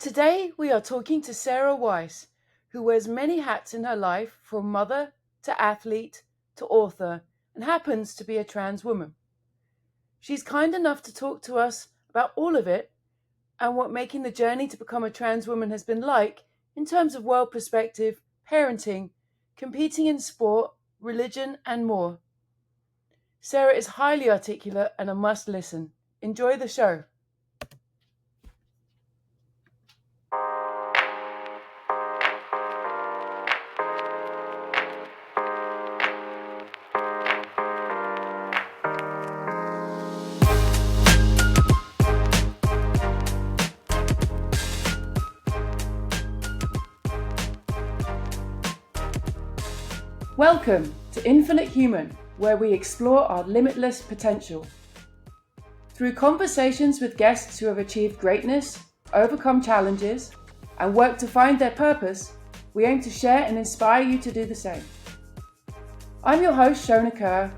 Today we are talking to Sara Weiss, who wears many hats in her life from mother to athlete to author and happens to be a trans woman. She's kind enough to talk to us about all of it and what making the journey to become a trans woman has been like in terms of world perspective, parenting, competing in sport, religion, and more. Sara is highly articulate and a must listen. Enjoy the show. Welcome to Infinite Human, where we explore our limitless potential. Through conversations with guests who have achieved greatness, overcome challenges, and work to find their purpose, we aim to share and inspire you to do the same. I'm your host, Shona Kerr.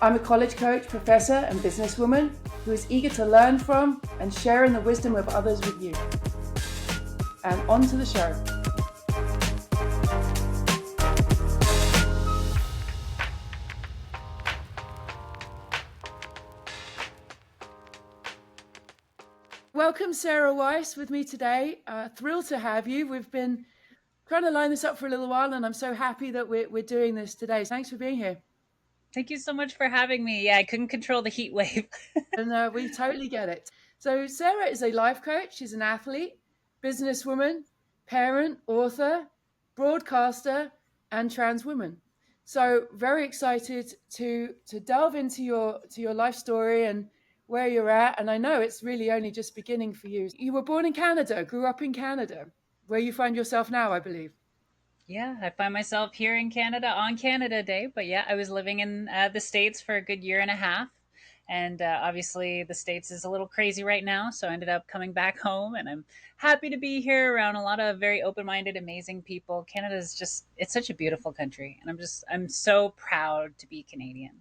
I'm a college coach, professor, and businesswoman who is eager to learn from and share in the wisdom of others with you. And on to the show. Welcome, Sara Weiss, with me today. Thrilled to have you. We've been trying to line this up for a little while, and I'm so happy that we're doing this today. Thanks for being here. Thank you so much for having me. Yeah, I couldn't control the heat wave. And we totally get it. So Sara is a life coach. She's an athlete, businesswoman, parent, author, broadcaster, and trans woman. So very excited to delve into your life story and where you're at. And I know it's really only just beginning for you. You were born in Canada, grew up in Canada, where you find yourself now, I believe. Yeah, I find myself here in Canada on Canada Day. But yeah, I was living in the States for a good year and a half. And obviously, the States is a little crazy right now. So I ended up coming back home. And I'm happy to be here around a lot of very open minded, amazing people. Canada is just, it's such a beautiful country. And I'm so proud to be Canadian.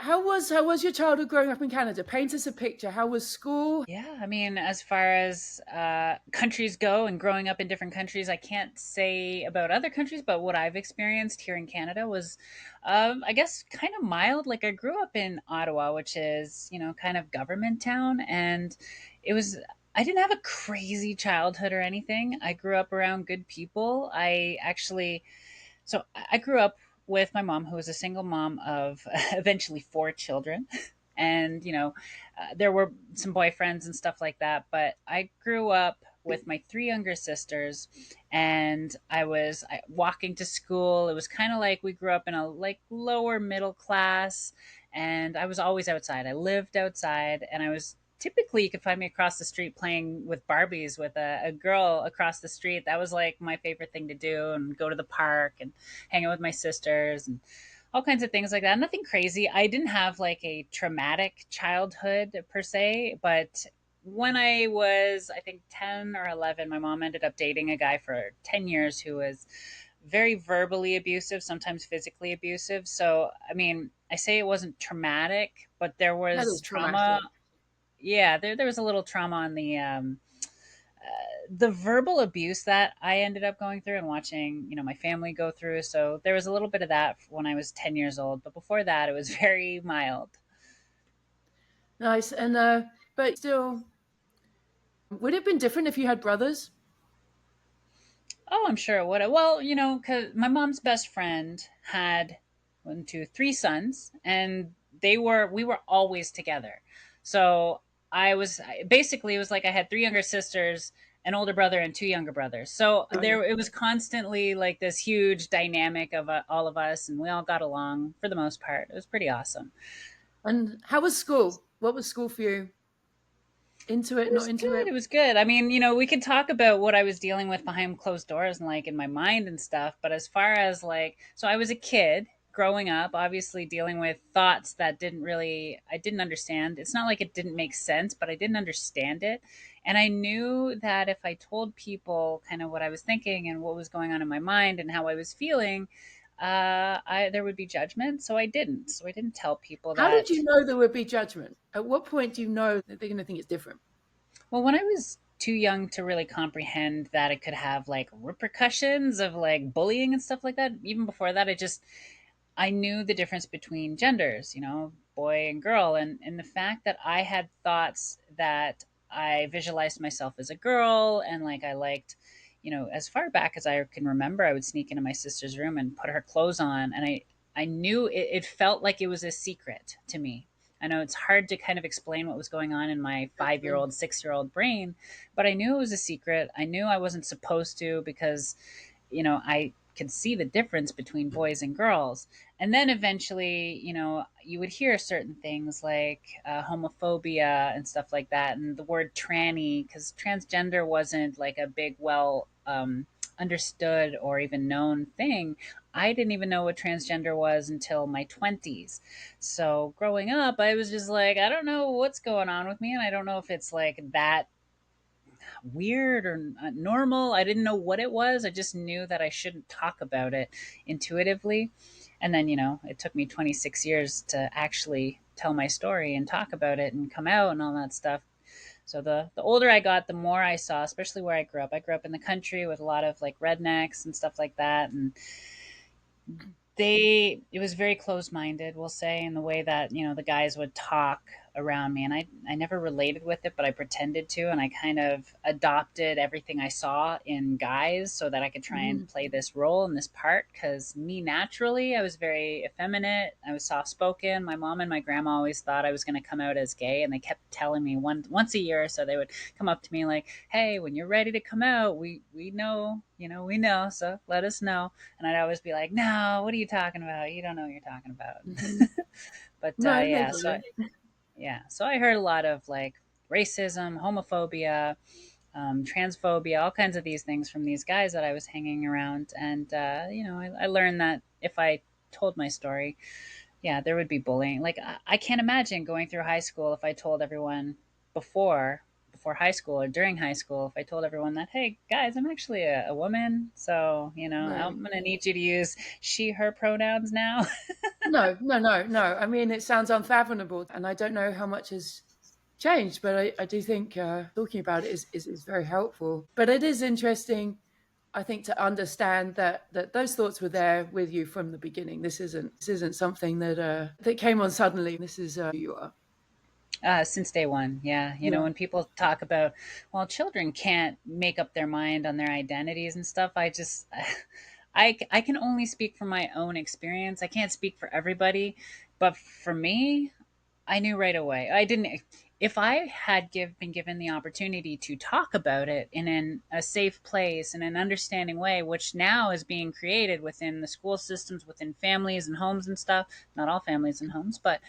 How was your childhood growing up in Canada? Paint us a picture. How was school? Yeah, I mean, as far as countries go and growing up in different countries, I can't say about other countries, but what I've experienced here in Canada was, I guess, kind of mild. Like, I grew up in Ottawa, which is, kind of government town. And it was, I didn't have a crazy childhood or anything. I grew up around good people. I grew up with my mom, who was a single mom of eventually four children. And, there were some boyfriends and stuff like that. But I grew up with my three younger sisters, and walking to school. It was kind of like we grew up in a like lower middle class, and I was always outside. I lived outside, and I was typically, you could find me across the street playing with Barbies with a girl across the street. That was like my favorite thing to do, and go to the park and hang out with my sisters and all kinds of things like that. Nothing crazy. I didn't have like a traumatic childhood per se, but when I was, I think, 10 or 11, my mom ended up dating a guy for 10 years who was very verbally abusive, sometimes physically abusive. So, I mean, I say it wasn't traumatic, but there That was is trauma. traumatic. Yeah, there was a little trauma on the verbal abuse that I ended up going through and watching, my family go through. So there was a little bit of that when I was 10 years old, but before that it was very mild. Nice. But still, would it have been different if you had brothers? Oh, I'm sure it would have. Well, because my mom's best friend had one, two, three sons, and we were always together. So basically, it was like I had three younger sisters, an older brother, and two younger brothers. So Right. it was constantly like this huge dynamic of all of us, and we all got along for the most part. It was pretty awesome. And how was school? What was school for you? Into it, It not was into good. it? It was good. I mean, we could talk about what I was dealing with behind closed doors and like in my mind and stuff. But as far as like, so I was a kid growing up, obviously dealing with thoughts that I didn't understand. It's not like it didn't make sense, but I didn't understand it. And I knew that if I told people kind of what I was thinking and what was going on in my mind and how I was feeling, there would be judgment. So I didn't. So I didn't tell people How did that. you know there would be judgment? At what point do you know that they're going to think it's different? Well, when I was too young to really comprehend that it could have like repercussions of like bullying and stuff like that. Even before that, I knew the difference between genders, boy and girl, and the fact that I had thoughts that I visualized myself as a girl, and like I liked, as far back as I can remember, I would sneak into my sister's room and put her clothes on, and I knew it felt like it was a secret to me. I know it's hard to kind of explain what was going on in my 5 year old, 6 year old brain, but I knew it was a secret. I knew I wasn't supposed to because I could see the difference between boys and girls. And then eventually, you would hear certain things like homophobia and stuff like that, and the word tranny, because transgender wasn't like a big, well, understood or even known thing. I didn't even know what transgender was until my 20s. So growing up, I was just like, I don't know what's going on with me. And I don't know if it's like that weird or normal. I didn't know what it was. I just knew that I shouldn't talk about it intuitively. And then, it took me 26 years to actually tell my story and talk about it and come out and all that stuff. So the older I got, the more I saw, especially where I grew up. I grew up in the country with a lot of like rednecks and stuff like that. And it was very closed minded, we'll say, in the way that the guys would talk around me, and I never related with it, but I pretended to, and I kind of adopted everything I saw in guys so that I could try and Mhm. play this role in this part, because me naturally, I was very effeminate, I was soft spoken. My mom and my grandma always thought I was going to come out as gay, and they kept telling me once a year or so, they would come up to me like, hey, when you're ready to come out, we know, we know, so let us know. And I'd always be like, no, what are you talking about? You don't know what you're talking about. Mhm. But No, no, yeah, got it. so I heard a lot of like racism, homophobia, transphobia, all kinds of these things from these guys that I was hanging around. And, I learned that if I told my story, yeah, there would be bullying. Like I can't imagine going through high school if I told everyone before before high school or during high school, if I told everyone that, hey guys, I'm actually a woman, so Right. I'm gonna need you to use she her pronouns now. No, no, no, no. I mean, it sounds unfathomable, and I don't know how much has changed, but I do think talking about it is very helpful. But it is interesting, I think, to understand that those thoughts were there with you from the beginning. This isn't something that came on suddenly. This is who you are. Since day one, yeah. Yeah. When people talk about, well, children can't make up their mind on their identities and stuff, I can only speak from my own experience. I can't speak for everybody, but for me, I knew right away. I didn't. If I had been given the opportunity to talk about it in a safe place, in an understanding way, which now is being created within the school systems, within families and homes and stuff. Not all families and homes, but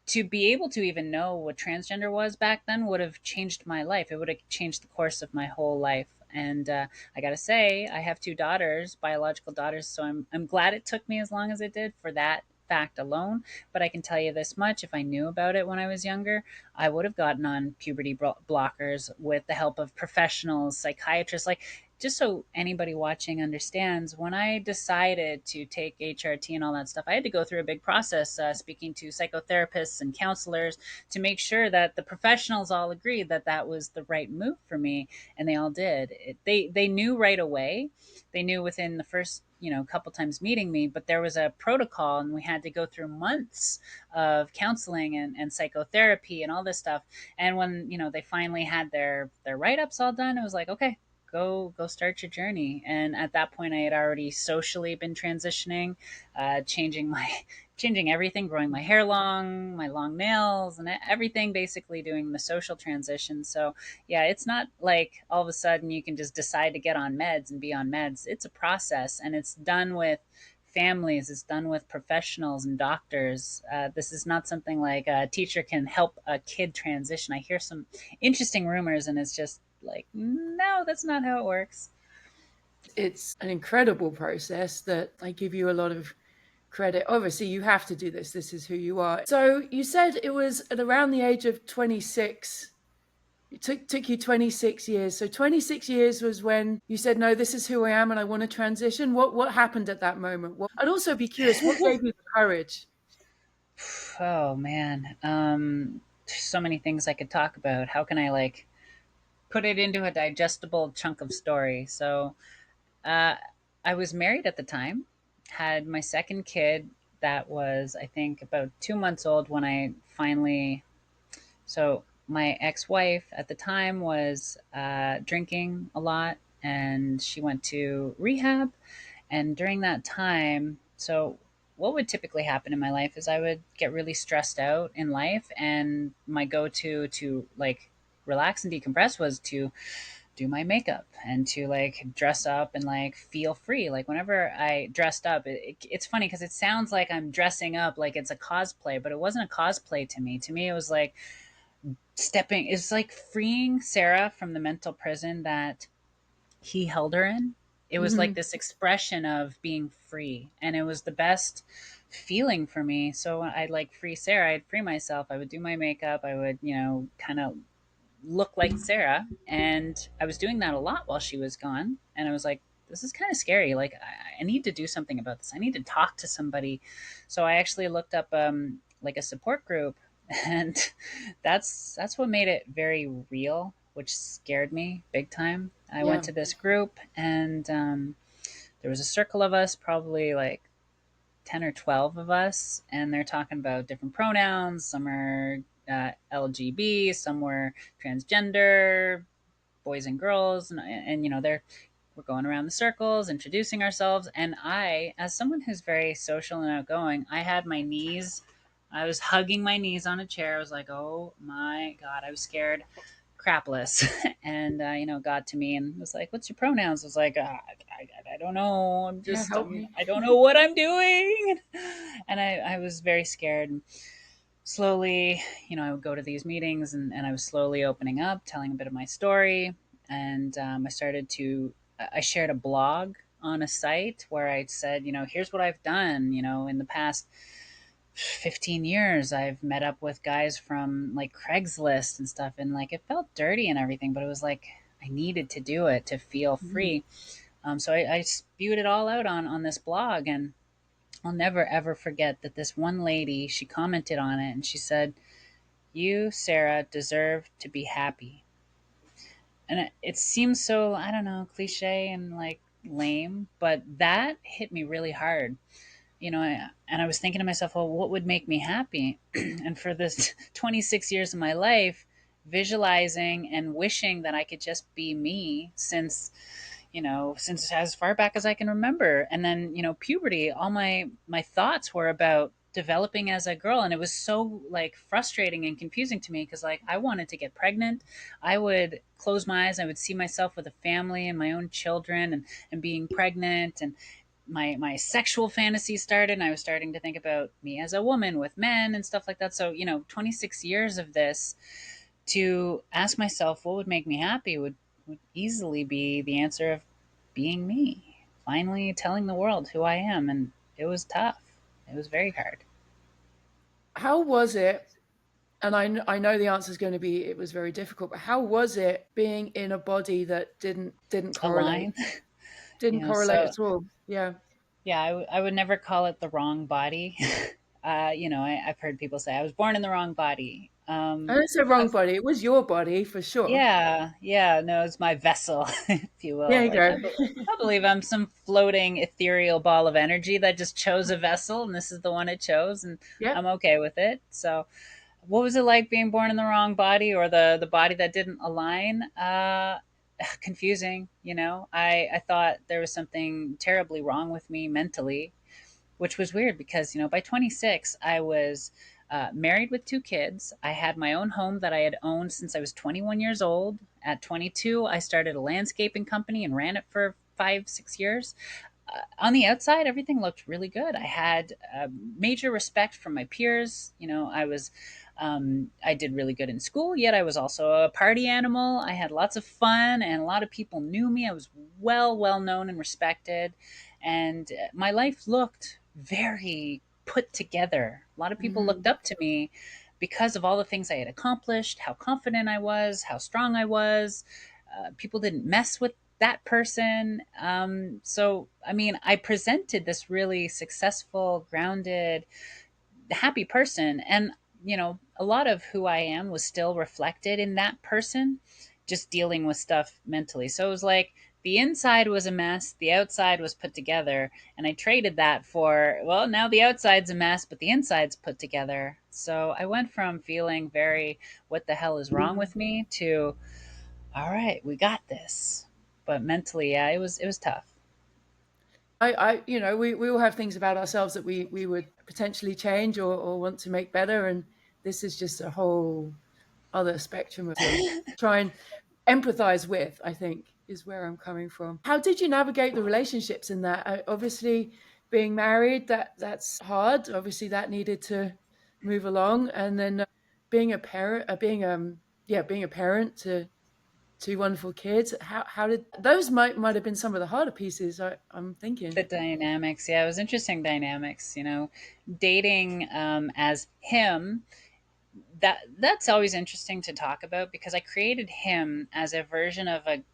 to be able to even know what transgender was back then would have changed my life. It would have changed the course of my whole life. And I gotta say, I have two daughters, biological daughters, so I'm glad it took me as long as it did for that fact alone. But I can tell you this much: if I knew about it when I was younger, I would have gotten on puberty blockers with the help of professionals, psychiatrists, like, just so anybody watching understands, when I decided to take HRT and all that stuff, I had to go through a big process, speaking to psychotherapists and counselors to make sure that the professionals all agreed that that was the right move for me, and they all did. They knew right away. They knew within the first couple times meeting me, but there was a protocol, and we had to go through months of counseling and psychotherapy and all this stuff. And when they finally had their write-ups all done, it was like, okay, go start your journey. And at that point, I had already socially been transitioning, changing my changing everything, growing my hair long, my long nails, and everything, basically doing the social transition. So yeah, it's not like all of a sudden you can just decide to get on meds and be on meds. It's a process, and it's done with families, it's done with professionals and doctors. This is not something like a teacher can help a kid transition. I hear some interesting rumors, and it's just like, no, that's not how it works. It's an incredible process that I give you a lot of credit. Obviously, you have to do this. This is who you are. So you said it was at around the age of 26. It took you 26 years. So 26 years was when you said, no, this is who I am and I want to transition. What happened at that moment? I'd also be curious, what gave you the courage? Oh man, so many things I could talk about. How can I like put it into a digestible chunk of story. So uh, I was married at the time, had my second kid that was, I think, about 2 months old when I finally. So my ex-wife at the time was drinking a lot, and she went to rehab. And during that time, so what would typically happen in my life is I would get really stressed out in life, and my go-to to like relax and decompress was to do my makeup and to like dress up and like feel free. Like whenever I dressed up, it's funny because it sounds like I'm dressing up like it's a cosplay, but it wasn't a cosplay to me. To me, it was like stepping, it's like freeing Sarah from the mental prison that he held her in. It was like Hmm. this expression of being free, and it was the best feeling for me. So I'd like free Sarah, I'd free myself, I would do my makeup, I would, kind of look like Sarah. And I was doing that a lot while she was gone. And I was like, this is kind of scary. Like, I need to do something about this. I need to talk to somebody. So I actually looked up like a support group, and that's what made it very real, which scared me big time. I went Yeah. to this group, and there was a circle of us, probably like 10 or 12 of us, and they're talking about different pronouns. Some are LGB, some were transgender, boys and girls, and we're going around the circles, introducing ourselves. And I, as someone who's very social and outgoing, I had my knees. I was hugging my knees on a chair. I was like, "Oh my god!" I was scared crapless. And got to me and was like, "What's your pronouns?" I was like, I don't know. Yeah, help me. I don't know what I'm doing." And I was very scared. And slowly, I would go to these meetings, and I was slowly opening up, telling a bit of my story. And I shared a blog on a site where I said, here's what I've done, in the past 15 years. I've met up with guys from like Craigslist and stuff, and like it felt dirty and everything, but it was like I needed to do it to feel Hmm. free. So I spewed it all out on this blog. And I'll never ever forget that this one lady, she commented on it and she said, "You, Sarah, deserve to be happy." And it seems so, I don't know, cliche and like lame, but that hit me really hard. And I was thinking to myself, well, what would make me happy? And for this 26 years of my life, visualizing and wishing that I could just be me since as far back as I can remember. And then, puberty, all my thoughts were about developing as a girl, and it was so like frustrating and confusing to me because like I wanted to get pregnant. I would close my eyes, I would see myself with a family and my own children, and being pregnant. And my sexual fantasy started, and I was starting to think about me as a woman with men and stuff like that. So 26 years of this, to ask myself what would make me happy would easily be the answer of being me, finally telling the world who I am. And it was tough. It was very hard. How was it? And I know the answer is going to be it was very difficult, but how was it being in a body that didn't A correlate? line. Didn't correlate So at all. Yeah. yeah, I would never call it the wrong body. I've heard people say I was born in the wrong body. And it's the wrong body. It was your body for sure. Yeah, yeah, no, it's my vessel, if you There will. you Like go. I believe I'm some floating ethereal ball of energy that just chose a vessel, and this is the one it chose, and I'm Yep. okay with it. So, what was it like being born in the wrong body, or the body that didn't align? Confusing. I thought there was something terribly wrong with me mentally, which was weird because, by 26, I was married with two kids. I had my own home that I had owned since I was 21 years old. At 22, I started a landscaping company and ran it for 5, 6 years. On the outside, everything looked really good. I had major respect from my peers. I did really good in school, yet I was also a party animal. I had lots of fun, and a lot of people knew me. I was well known and respected, and my life looked very put together. A lot of people looked Hmm. up to me because of all the things I had accomplished, how confident I was, how strong I was. People didn't mess with that person. So, I mean, I presented this really successful, grounded, happy person. And, a lot of who I am was still reflected in that person just dealing with stuff mentally. So it was like the inside was a mess, the outside was put together, and I traded that for, well, now the outside's a mess, but the inside's put together. So I went from feeling very, what the hell is wrong with me, to, all right, we got this. But mentally, yeah, it was tough. We all have things about ourselves that we would potentially change or want to make better. And this is just a whole other spectrum of to try and empathize with, I think, is where I'm coming from. How did you navigate the relationships in that? Obviously, being married, that's hard. Obviously, that needed to move along. And then being a parent, being a parent to two wonderful kids. How did those might have been some of the harder pieces, I'm thinking. The dynamics, yeah, it was interesting dynamics. Dating as him, that's always interesting to talk about because I created him as a version of a,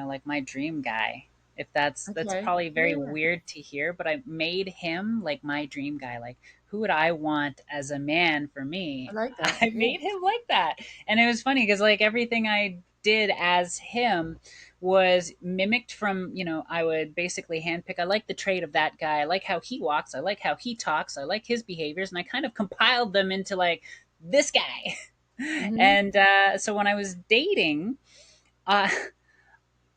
like my dream guy. If that's Okay. probably very Yeah, weird to hear, but I made him like my dream guy. Like, who would I want as a man for I me? like that. I Yeah. made him like that. And it was funny because like everything I did as him was mimicked from, I would basically handpick. I like the trait of that guy. I like how he walks. I like how he talks. I like his behaviors. And I kind of compiled them into like this guy. Hmm. And so when I was dating, uh,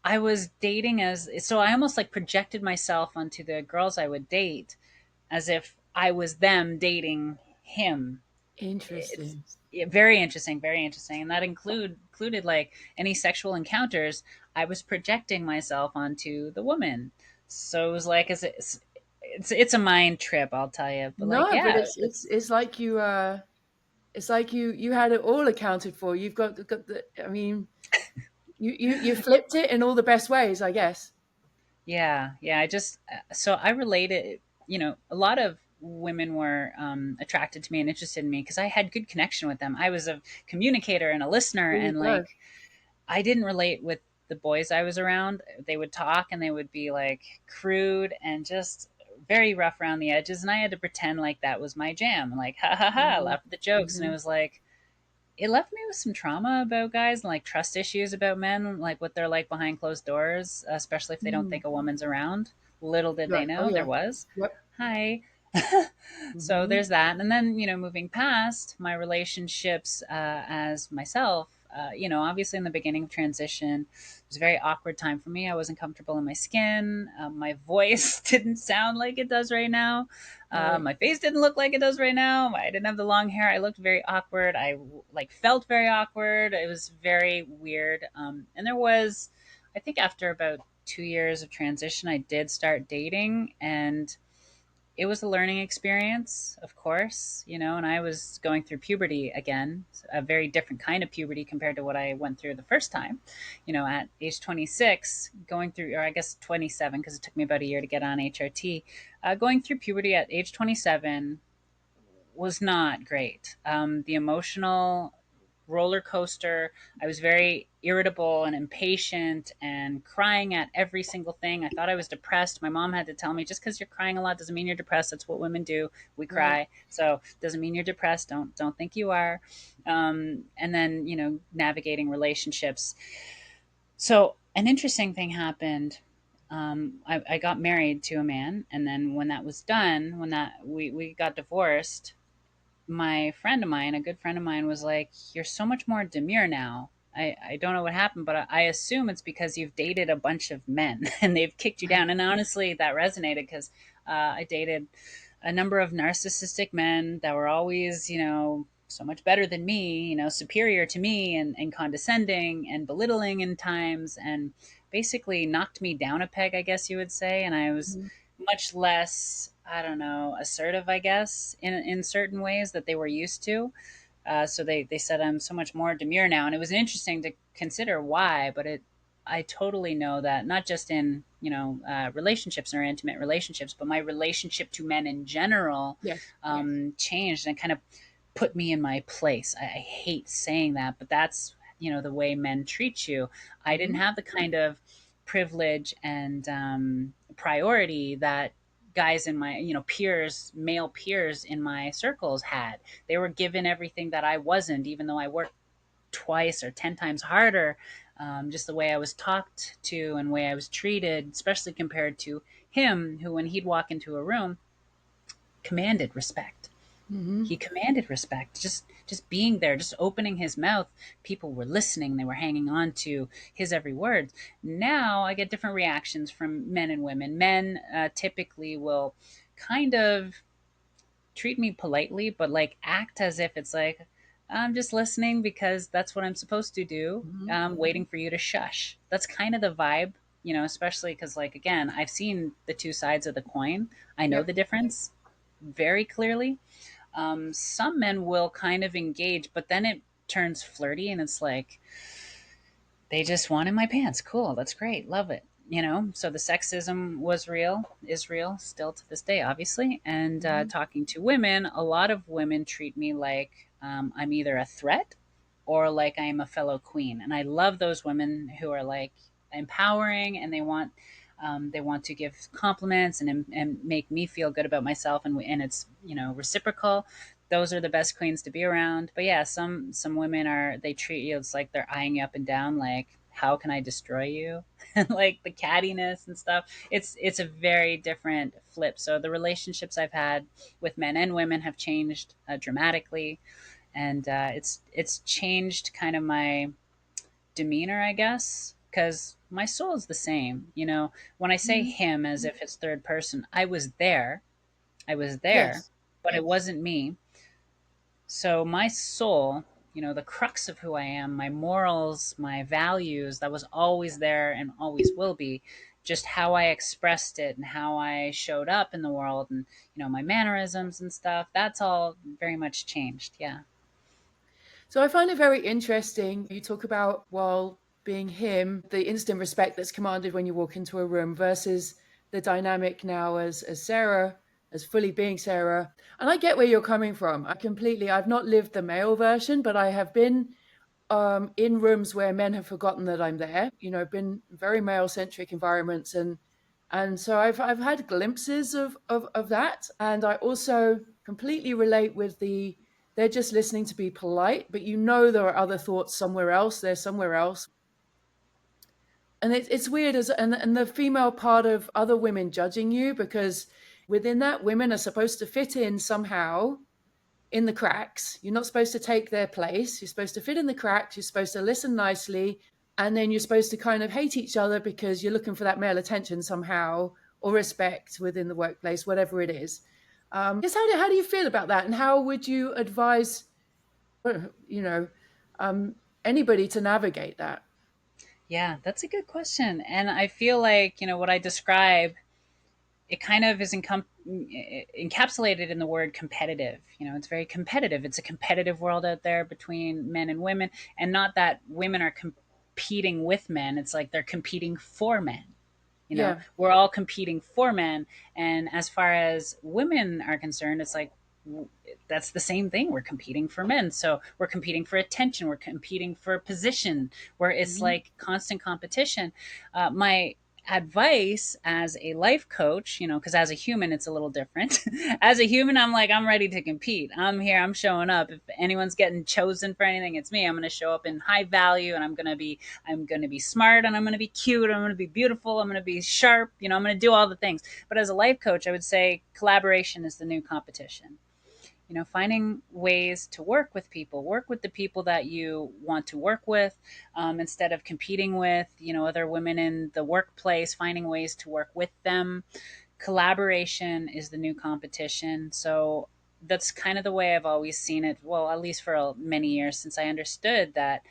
I was dating as, so I almost like projected myself onto the girls I would date as if I was them dating him. It's Interesting. yeah, very interesting, very interesting. And that included like any sexual encounters. I was projecting myself onto the woman. So it was like, it's a mind trip, I'll tell you. But like, No, but yeah, it's like it's like you had it all accounted for. You've got the. I mean, you flipped it in all the best ways, I guess. yeah, yeah. I just so I related. A lot of women were attracted to me and interested in me because I had good connection with them. I was a communicator and a listener, Really and good. like I didn't relate with the boys I was around. They would talk and they would be like crude and just very rough around the edges, and I had to pretend like that was my jam. Like, ha ha ha, laugh at the jokes, and it Mm-hmm. was like it left me with some trauma about guys and like trust issues about men, like what they're like behind closed doors, especially if they don't Mm. think a woman's around. Little did they Right. Oh know there yeah. was. Yep. Hi. So Hmm. there's that. And then, moving past my relationships as myself, obviously in the beginning of transition, it was a very awkward time for me. I wasn't comfortable in my skin. My voice didn't sound like it does right now. Right. My face didn't look like it does right now. I didn't have the long hair. I looked very awkward. I like felt very awkward. It was very weird. And there was, I think, after about 2 years of transition, I did start dating, and it was a learning experience, of course, and I was going through puberty again, a very different kind of puberty compared to what I went through the first time. At age 26, going through, or I guess 27, because it took me about a year to get on HRT, going through puberty at age 27 was not great. The emotional roller coaster. I was very irritable and impatient and crying at every single thing. I thought I was depressed. My mom had to tell me, just because you're crying a lot doesn't mean you're depressed. That's what women do. We Right. cry, so doesn't mean you're depressed. Don't think you are. And then navigating relationships. So an interesting thing happened. I got married to a man, and then when that was done, when that we got divorced, my friend of mine, a good friend of mine, was like, "You're so much more demure now." I don't know what happened, but I assume it's because you've dated a bunch of men and they've kicked you down. And honestly, that resonated because I dated a number of narcissistic men that were always, so much better than me, superior to me, and condescending and belittling in times, and basically knocked me down a peg, I guess you would say. And I was Mhm. much less, I don't know, assertive, I guess, in certain ways that they were used to. So they said I'm so much more demure now, and it was interesting to consider why. But I totally know that not just in relationships or intimate relationships, but my relationship to men in general Yes. Yes. changed and kind of put me in my place. I hate saying that, but that's the way men treat you. I didn't Hmm. have the kind of privilege and priority that guys in my peers, male peers in my circles had. They were given everything that I wasn't, even though I worked twice or 10 times harder. just the way I was talked to and way I was treated, especially compared to him, who when he'd walk into a room commanded respect. He commanded respect. Just being there, just opening his mouth, people were listening, they were hanging on to his every word. Now I get different reactions from men and women. Men typically will kind of treat me politely, but like act as if it's like, I'm just listening because that's what I'm supposed to do. I'm waiting for you to shush. That's kind of the vibe, especially because, like, again, I've seen the two sides of the coin. I know Yep. the difference very clearly. Some men will kind of engage, but then it turns flirty and it's like, they just wanted my pants. Cool. That's great. Love it. So the sexism was real, is real, still to this day, obviously. And talking to women, a lot of women treat me like I'm either a threat or like I'm a fellow queen. And I love those women who are like empowering and they want to give compliments and make me feel good about myself, and it's reciprocal. Those are the best queens to be around. But yeah, some women are, they treat you, it's like they're eyeing you up and down, like, how can I destroy you? Like the cattiness and stuff. It's a very different flip. So the relationships I've had with men and women have changed dramatically, and it's changed kind of my demeanor, I guess, because my soul is the same. When I say Mhm. him as if it's third person, I was there, Yes. but it wasn't me. So my soul, the crux of who I am, my morals, my values, that was always there and always will be. Just how I expressed it and how I showed up in the world, and my mannerisms and stuff, that's all very much changed. Yeah. So I find it very interesting. You talk about, while being him, the instant respect that's commanded when you walk into a room versus the dynamic now as Sarah, as fully being Sarah. And I get where you're coming from. I've not lived the male version, but I have been in rooms where men have forgotten that I'm there. Been very male centric environments, and so I've had glimpses of that, and I also completely relate with they're just listening to be polite, but there are other thoughts somewhere else. They're somewhere else, and it's weird and the female part of other women judging you, because within that, women are supposed to fit in somehow in the cracks. You're not supposed to take their place. You're supposed to fit in the cracks. You're supposed to listen nicely. And then you're supposed to kind of hate each other because you're looking for that male attention somehow, or respect within the workplace, whatever it is. Yes, how do you feel about that? And how would you advise, you know, anybody to navigate that? Yeah, that's a good question. And I feel like, what I describe, it kind of is encapsulated in the word competitive. It's very competitive. It's a competitive world out there between men and women, and not that women are competing with men. It's like they're competing for men. Yeah. We're all competing for men, and as far as women are concerned, it's like, that's the same thing. We're competing for men, so we're competing for attention, we're competing for position, where it's Hmm. like constant competition. My advice as a life coach, because as a human it's a little different. As a human, I'm like, I'm ready to compete. I'm here, I'm showing up. If anyone's getting chosen for anything, it's me. I'm going to show up in high value, and I'm going to be smart, and I'm going to be cute, I'm going to be beautiful, I'm going to be sharp, I'm going to do all the things. But as a life coach, I would say collaboration is the new competition. Finding ways to work with the people that you want to work with, instead of competing with, other women in the workplace, finding ways to work with them. Collaboration is the new competition. So that's kind of the way I've always seen it. Well, at least for many years, since I understood that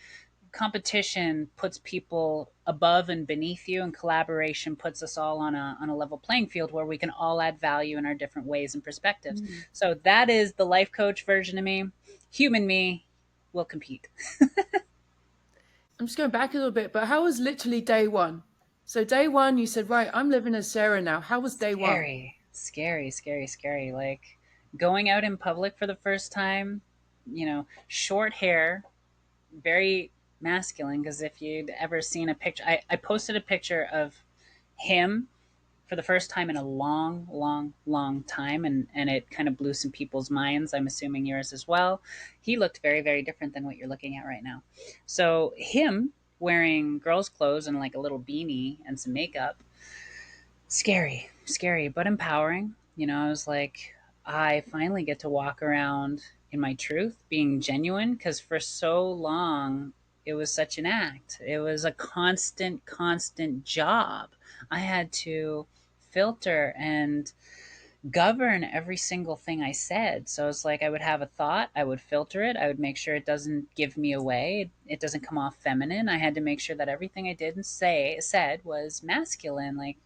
competition puts people above and beneath you, and collaboration puts us all on a level playing field where we can all add value in our different ways and perspectives. So that is the life coach version of me. Human me will compete. I'm just going back a little bit, but how was literally day one? So day one, you said, right, I'm living as Sarah now. How was day one? Scary, scary, scary, scary. Like going out in public for the first time, short hair, very masculine. Because if you'd ever seen a picture, I posted a picture of him for the first time in a long, long, long time, and it kind of blew some people's minds. I'm assuming yours as well. He looked very, very different than what you're looking at right now. So him. wearing girls' clothes and like a little beanie and some makeup. Scary, scary, but empowering. I was like, I finally get to walk around in my truth, being genuine, because for so long, it was such an act. It was a constant, constant job. I had to filter and govern every single thing I said. So it's like I would have a thought, I would filter it, I would make sure it doesn't give me away, it doesn't come off feminine. I had to make sure that everything I did and said was masculine, like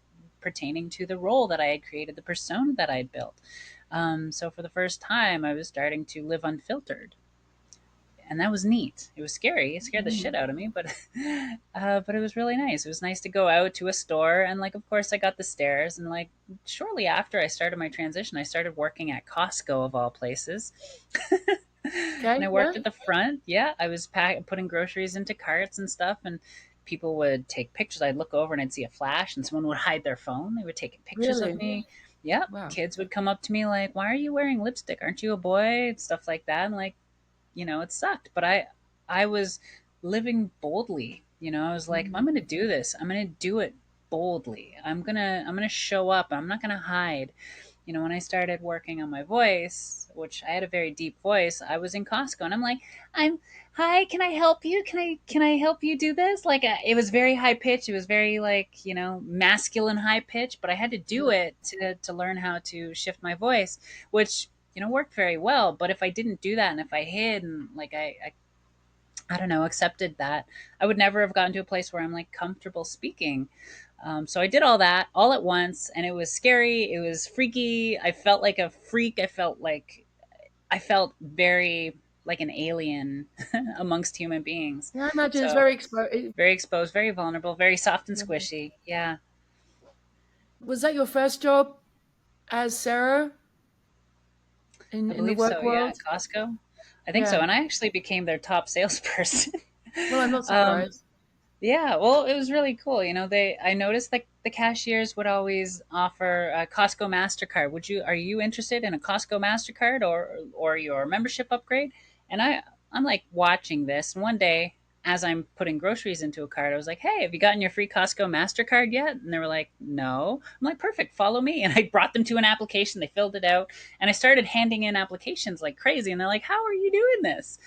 pertaining to the role that I had created, the persona that I had built. So for the first time, I was starting to live unfiltered, and that was neat. It was scary. It scared the shit out of me, but but it was really nice. It was nice to go out to a store, and like, of course, I got the stares. And like, shortly after I started my transition, I started working at Costco of all places, and Okay, I yeah, worked at the front. Yeah, I was putting groceries into carts and stuff, and people would take pictures. I'd look over and I'd see a flash, and someone would hide their phone. They were taking pictures of really, me. Yeah, wow. kids would come up to me like, "Why are you wearing lipstick? Aren't you a boy?" And stuff like that. And like, it sucked, but I was living boldly. I was like, if I'm Mhm. going to do this, I'm going to do it boldly. I'm going to show up. I'm not going to hide. When I started working on my voice, which I had a very deep voice, I was in Costco and I'm like, I'm hi, can I help you? Can I help you do this? Like, it was very high pitch. It was very like, masculine high pitch, but I had to do Yeah. it to learn how to shift my voice, which worked very well. But if I didn't do that and if I hid and like I don't know, accepted that, I would never have gotten to a place where I'm like comfortable speaking. So I did all that all at once, and it was scary. It was freaky. I felt like a freak. I felt very like an alien amongst human beings. Yeah, I imagine it's So very exposed. very exposed, very vulnerable, very soft and squishy. Yeah, Was that your first job as Sarah I in the believe work so. Yeah, world? at Costco. I think so. Yeah. And I actually became their top salesperson. Well, I'm not um, surprised. Yeah, well, it was really cool. I noticed that the cashiers would always offer a Costco Mastercard. Are you interested in a Costco Mastercard or your membership upgrade? And I'm like watching this, and one day as I'm putting groceries into a cart, I was like, "Hey, have you gotten your free Costco Mastercard yet?" And they were like, "No." I'm like, "Perfect, follow me." And I brought them to an application. They filled it out, and I started handing in applications like crazy. And they're like, "How are you doing this?"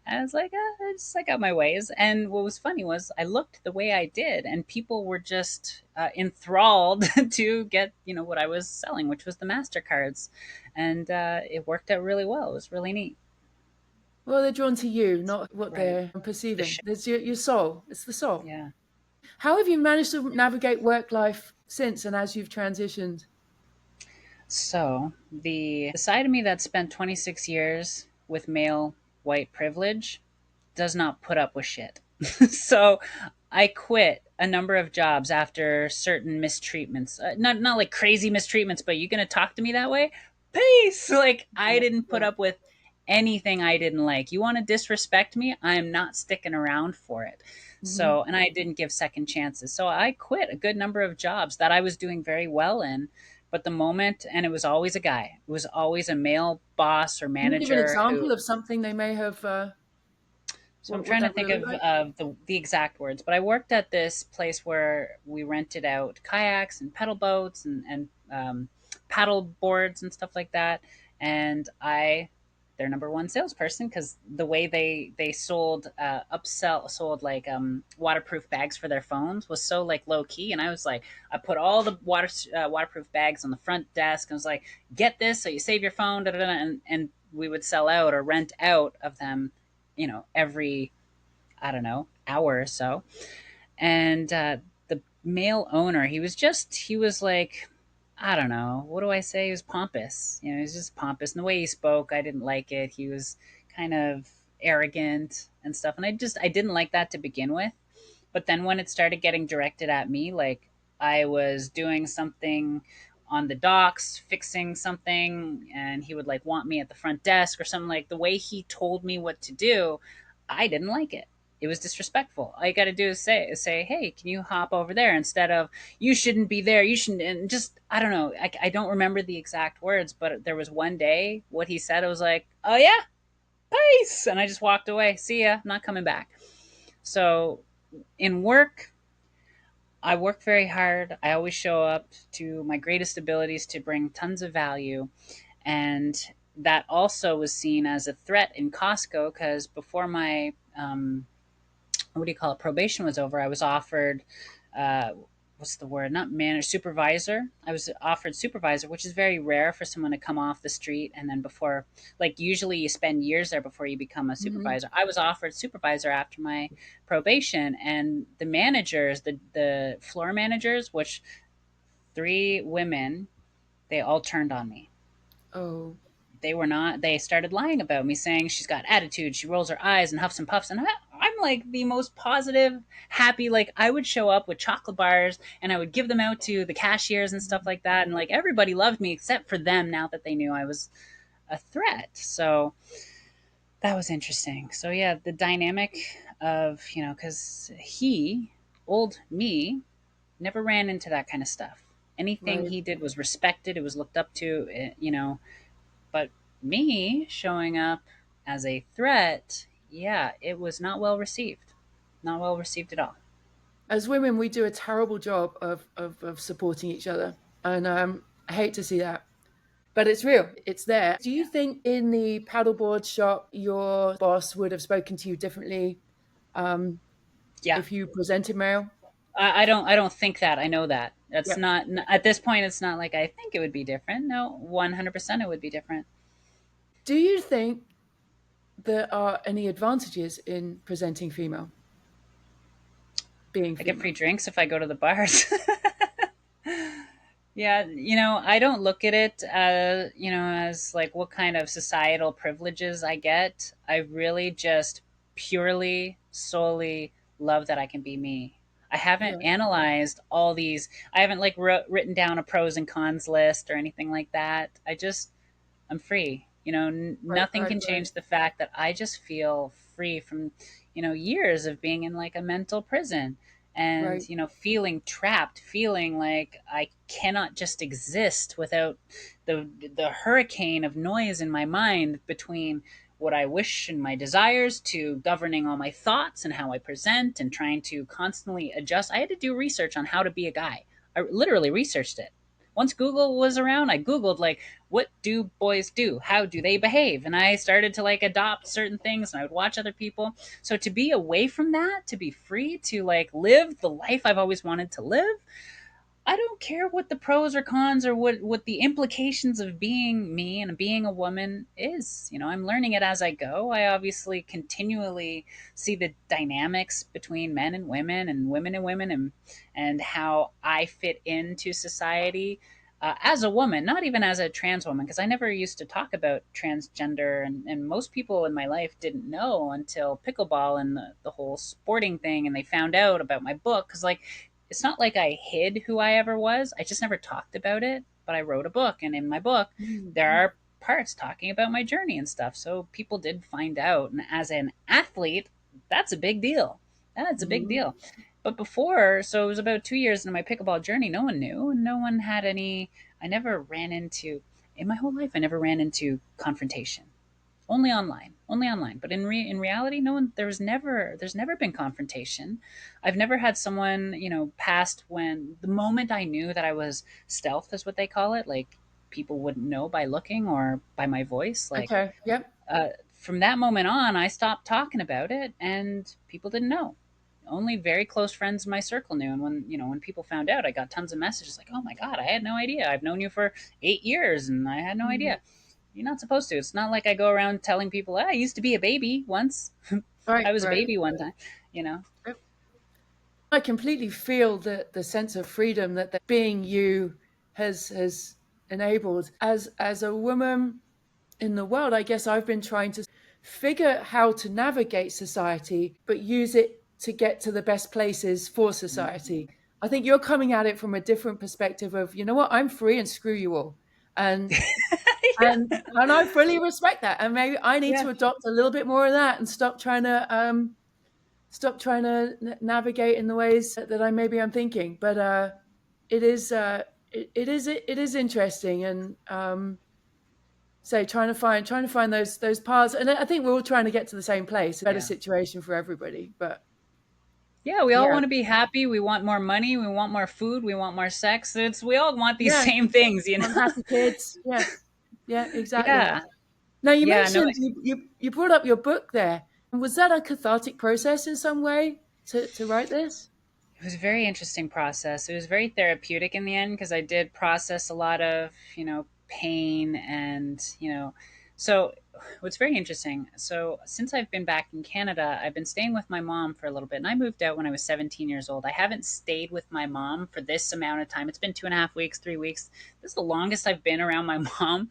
And I was like, I got my ways. And what was funny was I looked the way I did, and people were just enthralled to get, what I was selling, which was the MasterCards. And it worked out really well. It was really neat. Well, they're drawn to you, not what Right. they're The perceiving. show. There's your soul. It's the soul. Yeah. How have you managed to navigate work life since and as you've transitioned? So the side of me that spent 26 years with male white privilege does not put up with shit. So I quit a number of jobs after certain mistreatments. Not like crazy mistreatments, but you gonna talk to me that way? Peace. Like, I Yeah, didn't put yeah. up with anything I didn't like. You want to disrespect me? I am not sticking around for it. Hmm. So, and I didn't give second chances. So I quit a good number of jobs that I was doing very well in. But the moment, and it was always a guy. It was always a male boss or Can you give an manager who. example of something they may have? So I'm What trying to that would think have looked of like? the exact words, but I worked at this place where we rented out kayaks and pedal boats and paddle boards and stuff like that. And their number one salesperson, because the way they sold sold like waterproof bags for their phones was so like low key. And I was like, I put all the waterproof bags on the front desk. And was like, get this so you save your phone, da, da, da, and we would sell out or rent out of them, every, I don't know, hour or so. And the male owner, he was like, I don't know, what do I say? He was pompous. He was just pompous. And the way he spoke, I didn't like it. He was kind of arrogant and stuff. And I didn't like that to begin with. But then when it started getting directed at me, like I was doing something on the docks, fixing something, and he would like want me at the front desk or something, like the way he told me what to do, I didn't like it. It was disrespectful. All you got to do is say, hey, can you hop over there instead of you shouldn't be there. You shouldn't. And just, I don't know. I don't remember the exact words, but there was one day what he said. I was like, oh yeah, peace. And I just walked away. See ya. I'm not coming back. So In work, I work very hard. I always show up to my greatest abilities to bring tons of value. And that also was seen as a threat in Costco because before my what do you call it, probation was over, I was offered uh, what's the word, not manager, supervisor. I was offered supervisor, which is very rare for someone to come off the street and then before, like usually you spend years there before you become a Mhm. supervisor. I was offered supervisor after my probation, and the managers, the floor managers, which three women, they all turned on me. Oh, They were not, they started lying about me, saying she's got attitude, she rolls her eyes and huffs and puffs, and I'm like the most positive, happy, like I would show up with chocolate bars and I would give them out to the cashiers and stuff like that, and like everybody loved me except for them, now that they knew I was a threat. So that was interesting. So yeah, the dynamic of, because he, old me, never ran into that kind of stuff. Anything right. he did was respected, it was looked up to, but me showing up as a threat, yeah, it was not well received. Not well received at all. As women, we do a terrible job of supporting each other. And I hate to see that. But it's real, it's there. Do you Yeah. think in the paddleboard shop, your boss would have spoken to you differently um, Yeah. if you presented male? I don't think that. I know that. That's Yeah. not, at this point, it's not like I think it would be different. No, 100% it would be different. Do you think there are any advantages in presenting female, being I get free female? drinks if I go to the bars. Yeah, I don't look at it, as like what kind of societal privileges I get. I really just purely, solely love that I can be me. I haven't Yeah. analyzed all these. I haven't like written down a pros and cons list or anything like that. I'm free. Right, Nothing right, can right, change the fact that I just feel free from, years of being in like a mental prison and, right. feeling trapped, feeling like I cannot just exist without the hurricane of noise in my mind between what I wish and my desires to governing all my thoughts and how I present and trying to constantly adjust. I had to do research on how to be a guy. I literally researched it. Once Google was around, I Googled like, what do boys do? How do they behave? And I started to like adopt certain things and I would watch other people. So to be away from that, to be free to like live the life I've always wanted to live, I don't care what the pros or cons or what the implications of being me and being a woman is. I'm learning it as I go. I obviously continually see the dynamics between men and women and how I fit into society. As a woman, not even as a trans woman, because I never used to talk about transgender, and most people in my life didn't know until pickleball and the whole sporting thing, and they found out about my book. Because, like, it's not like I hid who I ever was. I just never talked about it. But I wrote a book, and in my book, there Mhm. are parts talking about my journey and stuff. So people did find out. And as an athlete, that's a big deal. That's a big Mhm. deal. But before, so it was about 2 years into my pickleball journey, no one knew, and no one had any. I never ran into, in my whole life, I never ran into confrontation. Only online. But in reality, no one. There's never been confrontation. I've never had someone, past when the moment I knew that I was stealth, is what they call it. Like people wouldn't know by looking or by my voice. Like Okay. Yep. from that moment on, I stopped talking about it, and people didn't know. Only very close friends in my circle knew. And when people found out, I got tons of messages like, "Oh my god, I had no idea. I've known you for 8 years, and I had no Mhm. idea." You're not supposed to. It's not like I go around telling people, I used to be a baby once. Right, I was a right. baby one time, you know? Yep. I completely feel the sense of freedom that being you has enabled. As a woman in the world, I guess I've been trying to figure how to navigate society, but use it to get to the best places for society. I think you're coming at it from a different perspective of, you know what, I'm free and screw you all. And and I fully respect that. And maybe I need Yeah. to adopt a little bit more of that and stop trying to navigate in the ways that I'm thinking. But it is it is interesting, and so trying to find those paths. And I think we're all trying to get to the same place, a better Yeah. situation for everybody. But Yeah, we all Yeah. want to be happy. We want more money. We want more food. We want more sex. We all want these Yeah. same things, you know? Unhappy kids. Yeah. Yeah, exactly. Yeah. Now you Yeah. No, mentioned you brought up your book there. Was that a cathartic process in some way to write this? it was a very interesting process. It was very therapeutic in the end because I did process a lot of, pain and, so what's very interesting. So since I've been back in Canada, I've been staying with my mom for a little bit and I moved out when I was 17 years old. I haven't stayed with my mom for this amount of time. It's been 2.5 weeks, 3 weeks. This is the longest I've been around my mom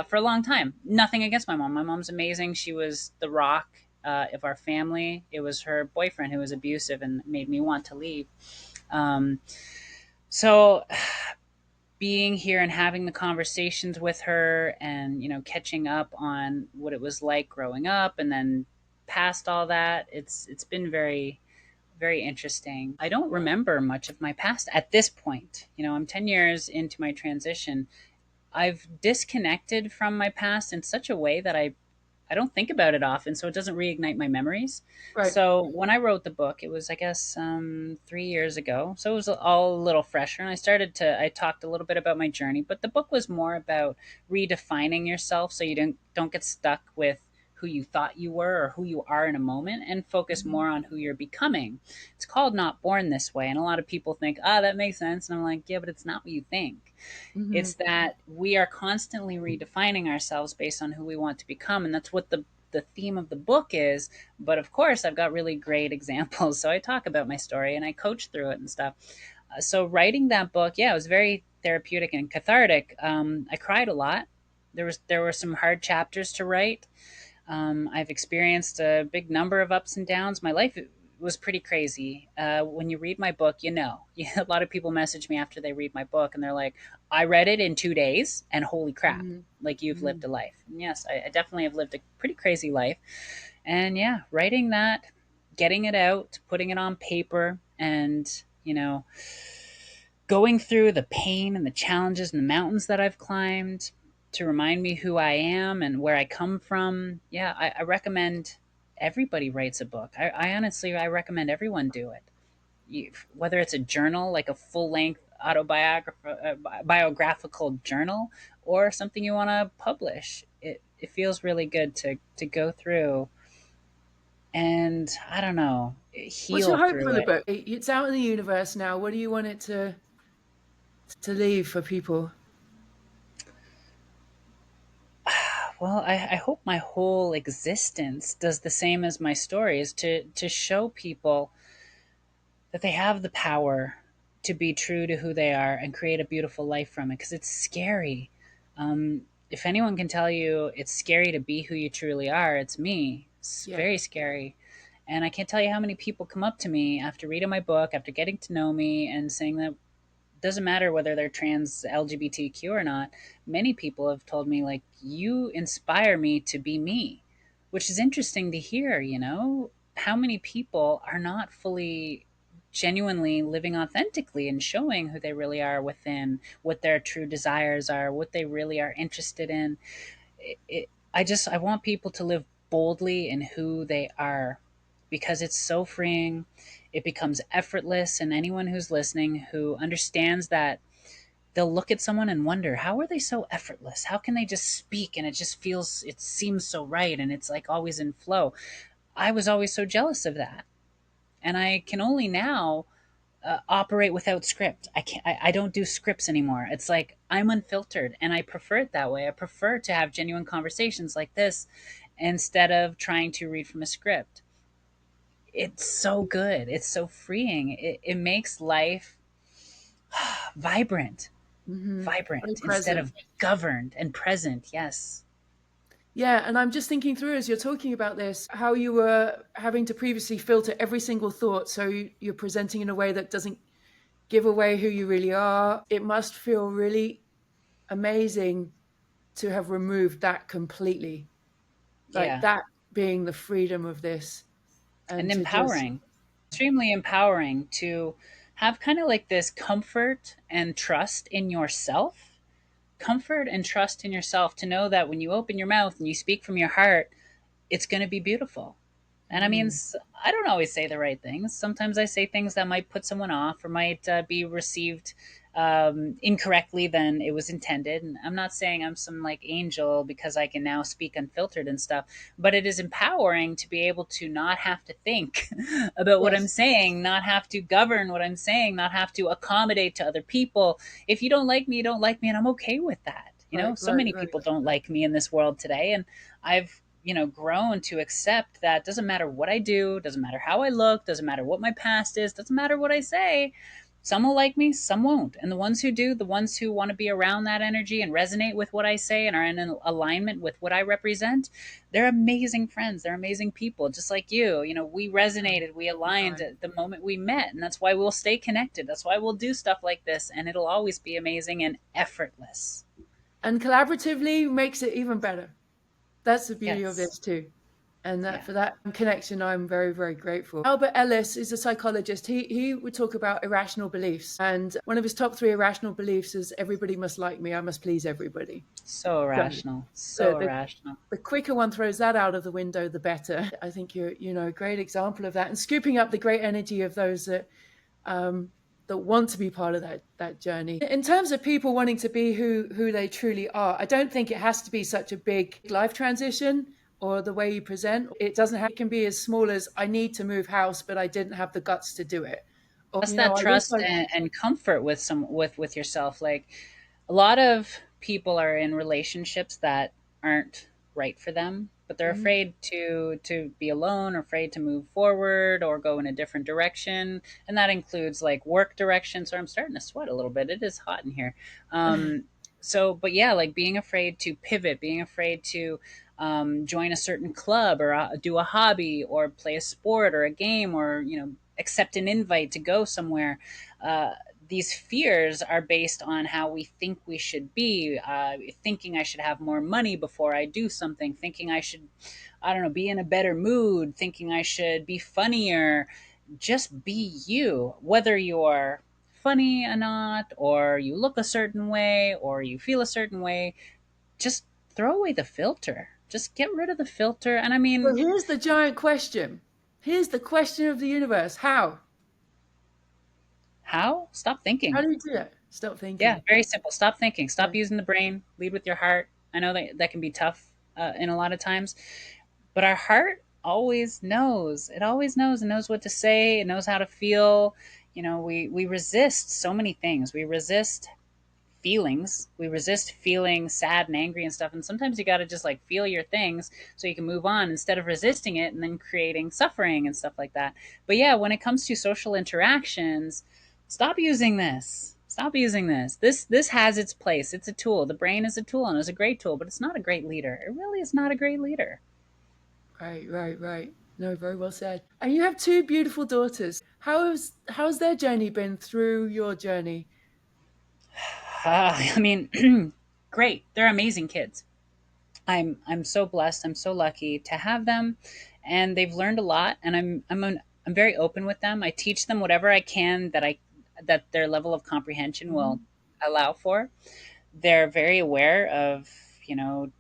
for a long time. Nothing against my mom. My mom's amazing. She was the rock of our family. It was her boyfriend who was abusive and made me want to leave. Um, so being here and having the conversations with her and catching up on what it was like growing up and then past all that, it's been very very interesting. I don't remember much of my past at this point. I'm 10 years into my transition. I've disconnected from my past in such a way that I don't think about it often, so it doesn't reignite my memories. Right. So when I wrote the book, it was, I guess, 3 years ago. So it was all a little fresher. And I talked a little bit about my journey, but the book was more about redefining yourself so you don't get stuck with who you thought you were or who you are in a moment and focus Hmm. more on who you're becoming. It's called Not Born This Way. And a lot of people think, ah, that makes sense. And I'm like, yeah, but it's not what you think. Hmm. It's that we are constantly redefining ourselves based on who we want to become, and that's what the theme of the book is. But of course, I've got really great examples, so I talk about my story and I coach through it and stuff. So writing that book, yeah, it was very therapeutic and cathartic. I cried a lot. There were some hard chapters to write. I've experienced a big number of ups and downs. My life was pretty crazy. When you read my book, a lot of people message me after they read my book and they're like, I read it in 2 days and holy crap, Hmm. like you've Hmm. lived a life. And yes, I definitely have lived a pretty crazy life. And yeah, writing that, getting it out, putting it on paper, and, going through the pain and the challenges and the mountains that I've climbed to remind me who I am and where I come from. Yeah, I recommend everybody writes a book. I recommend everyone do it. Whether it's a journal, like a full length biographical journal, or something you want to publish. It feels really good to go through and I don't know, What's your heal hope for through the it. book? It's out in the universe now. What do you want it to leave for people? Well, I hope my whole existence does the same as my stories to show people that they have the power to be true to who they are and create a beautiful life from it because it's scary. If anyone can tell you it's scary to be who you truly are, it's me. It's Yeah. very scary. And I can't tell you how many people come up to me after reading my book, after getting to know me, and saying that doesn't matter whether they're trans LGBTQ or not. Many people have told me, like, you inspire me to be me, which is interesting to hear, how many people are not fully genuinely living authentically and showing who they really are within, what their true desires are, what they really are interested in. I want people to live boldly in who they are because it's so freeing. It becomes effortless, and anyone who's listening who understands that, they'll look at someone and wonder, how are they so effortless? How can they just speak and it seems so right and it's like always in flow? I was always so jealous of that. And I can only now operate without script. I don't do scripts anymore. It's like I'm unfiltered and I prefer it that way. I prefer to have genuine conversations like this instead of trying to read from a script. It's so good. It's so freeing. It makes life vibrant, Hmm. Very vibrant instead present. of governed and present. Yes. Yeah, and I'm just thinking through as you're talking about this, how you were having to previously filter every single thought, so you're presenting in a way that doesn't give away who you really are. It must feel really amazing to have removed that completely, like Yeah. that being the freedom of this, and And to just empowering, extremely empowering to have kind of like this comfort and trust in yourself. Comfort and trust in yourself to know that when you open your mouth and you speak from your heart, it's going to be beautiful. And I mean, I don't always say the right things. Sometimes I say things that might put someone off or might be received incorrectly than it was intended. And I'm not saying I'm some like angel because I can now speak unfiltered and stuff, but it is empowering to be able to not have to think about what I'm Yes. saying, not have to govern what I'm saying, not have to accommodate to other people. If you don't like me, you don't like me, and I'm okay with that. You know, Right, so right, many right. people don't like me in this world today, and I've grown to accept that doesn't matter what I do, doesn't matter how I look, doesn't matter what my past is, doesn't matter what I say. Some will like me, some won't. And the ones who do, the ones who want to be around that energy and resonate with what I say and are in alignment with what I represent, they're amazing friends. They're amazing people, just like you. You know, we resonated, we aligned Right. at the moment we met. And that's why we'll stay connected. That's why we'll do stuff like this. And it'll always be amazing and effortless. And collaboratively makes it even better. That's the beauty of Yes. this too. And that Yeah. for that connection, I'm very, very grateful. Albert Ellis is a psychologist. He would talk about irrational beliefs, and one of his top three irrational beliefs is everybody must like me. I must please everybody. So So irrational. the So the, irrational. the quicker one throws that out of the window, the better. I think you're a great example of that, and scooping up the great energy of those um, that want to be part of that journey. In terms of people wanting to be who they truly are, I don't think it has to be such a big life transition or the way you present. It doesn't have, it can be as small as I need to move house, but I didn't have the guts to do it. Or Just that I wish trust I. and comfort with with yourself. Like a lot of people are in relationships that aren't right for them, but they're Mhm. afraid to be alone, or afraid to move forward or go in a different direction, and that includes like work direction. So I'm starting to sweat a little bit. It is hot in here. So but yeah, like being afraid to pivot, being afraid to join a certain club, or do a hobby, or play a sport or a game, or accept an invite to go somewhere. uh, these fears are based on how we think we should be, thinking I should have more money before I do something, thinking I should, I don't know, be in a better mood, thinking I should be funnier. Just be you, whether you're funny or not, or you look a certain way, or you feel a certain way. Just throw away the filter. Just get rid of the filter. And I So mean, here's the giant question. Here's the question of the universe. How? how? Stop How thinking. do you do that? Stop Yeah, thinking. very simple. Stop thinking. Yeah. Stop using the brain. Lead with your heart. I know that that can be tough in a lot of times, but our heart always knows. It always knows. It knows what to say. It knows how to feel. We resist so many things. We resist feelings. We resist feeling sad and angry and stuff. And sometimes you got to just like feel your things so you can move on instead of resisting it and then creating suffering and stuff like that. But yeah, when it comes to social interactions, stop using this. Stop using this. This has its place. It's a tool. The brain is a tool and it's a great tool, but it's not a great leader. It really is not a great leader. Right, right, right. No, very well said. And you have two beautiful daughters. How's their journey been through your journey? I mean, great. They're amazing kids. I'm so blessed. I'm so lucky to have them, and they've learned a lot. And I'm very open with them. I teach them whatever I can that their level of comprehension will Mhm. allow for. They're very aware of you know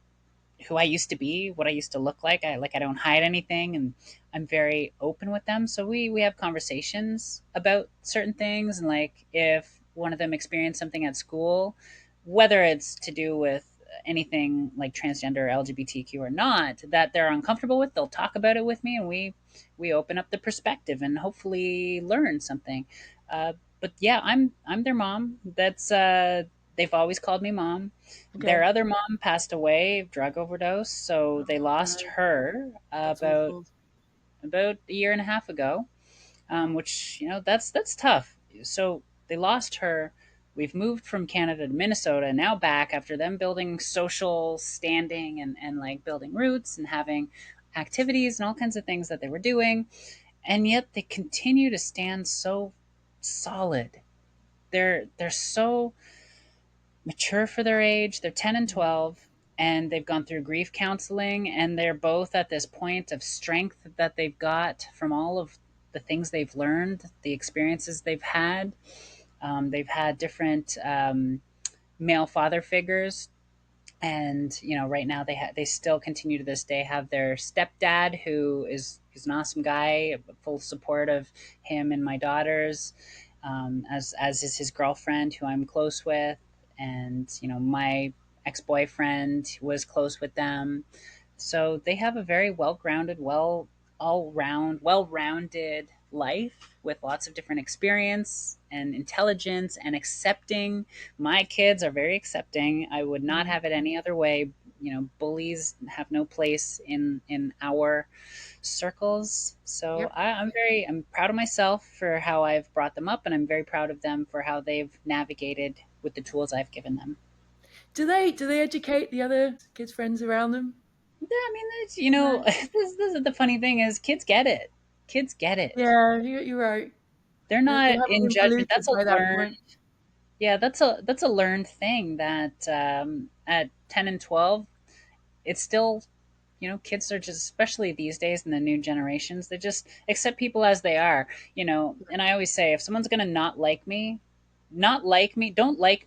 who I used to be, what I used to look like. I don't hide anything, and I'm very open with them. So we have conversations about certain things, and like if one of them experienced something at school, whether it's to do with anything like transgender or LGBTQ or not, that they're uncomfortable with, they'll talk about it with me, and we open up the perspective and hopefully learn something. But yeah, I'm their mom. They've always called me mom. Their Okay. other mom passed away, drug overdose, so Oh, they lost no, her that's awful. about a year and a half ago, which that's tough. So they lost her. We've moved from Canada to Minnesota, and now back after them building social standing and like building roots and having activities and all kinds of things that they were doing, and yet they continue to stand so solid. They're so mature for their age. They're 10 and 12, and they've gone through grief counseling, and they're both at this point of strength that they've got from all of the things they've learned, the experiences they've had. They've had different male father figures, and right now they still continue to this day have their stepdad who is He's an awesome guy, full support of him and my daughters, as is his girlfriend, who I'm close with, and my ex boyfriend was close with them. So they have a very well grounded, well rounded life with lots of different experience and intelligence and accepting. My kids are very accepting. I would not Mm. have it any other way. Bullies have no place in our circles. So Yep. I'm proud of myself for how I've brought them up, and I'm very proud of them for how they've navigated with the tools I've given them. Do they educate the other kids' friends around them? Yeah, I mean, it's, No. this is the funny thing is kids get it. Kids get it. Yeah, you're right. They're They not haven't in been judgment. polluted That's a by that learned. point. Yeah, that's a learned thing that at 10 and 12, it's still, kids are just, especially these days in the new generations, they just accept people as they are. And I always say, if someone's going to not like me, don't like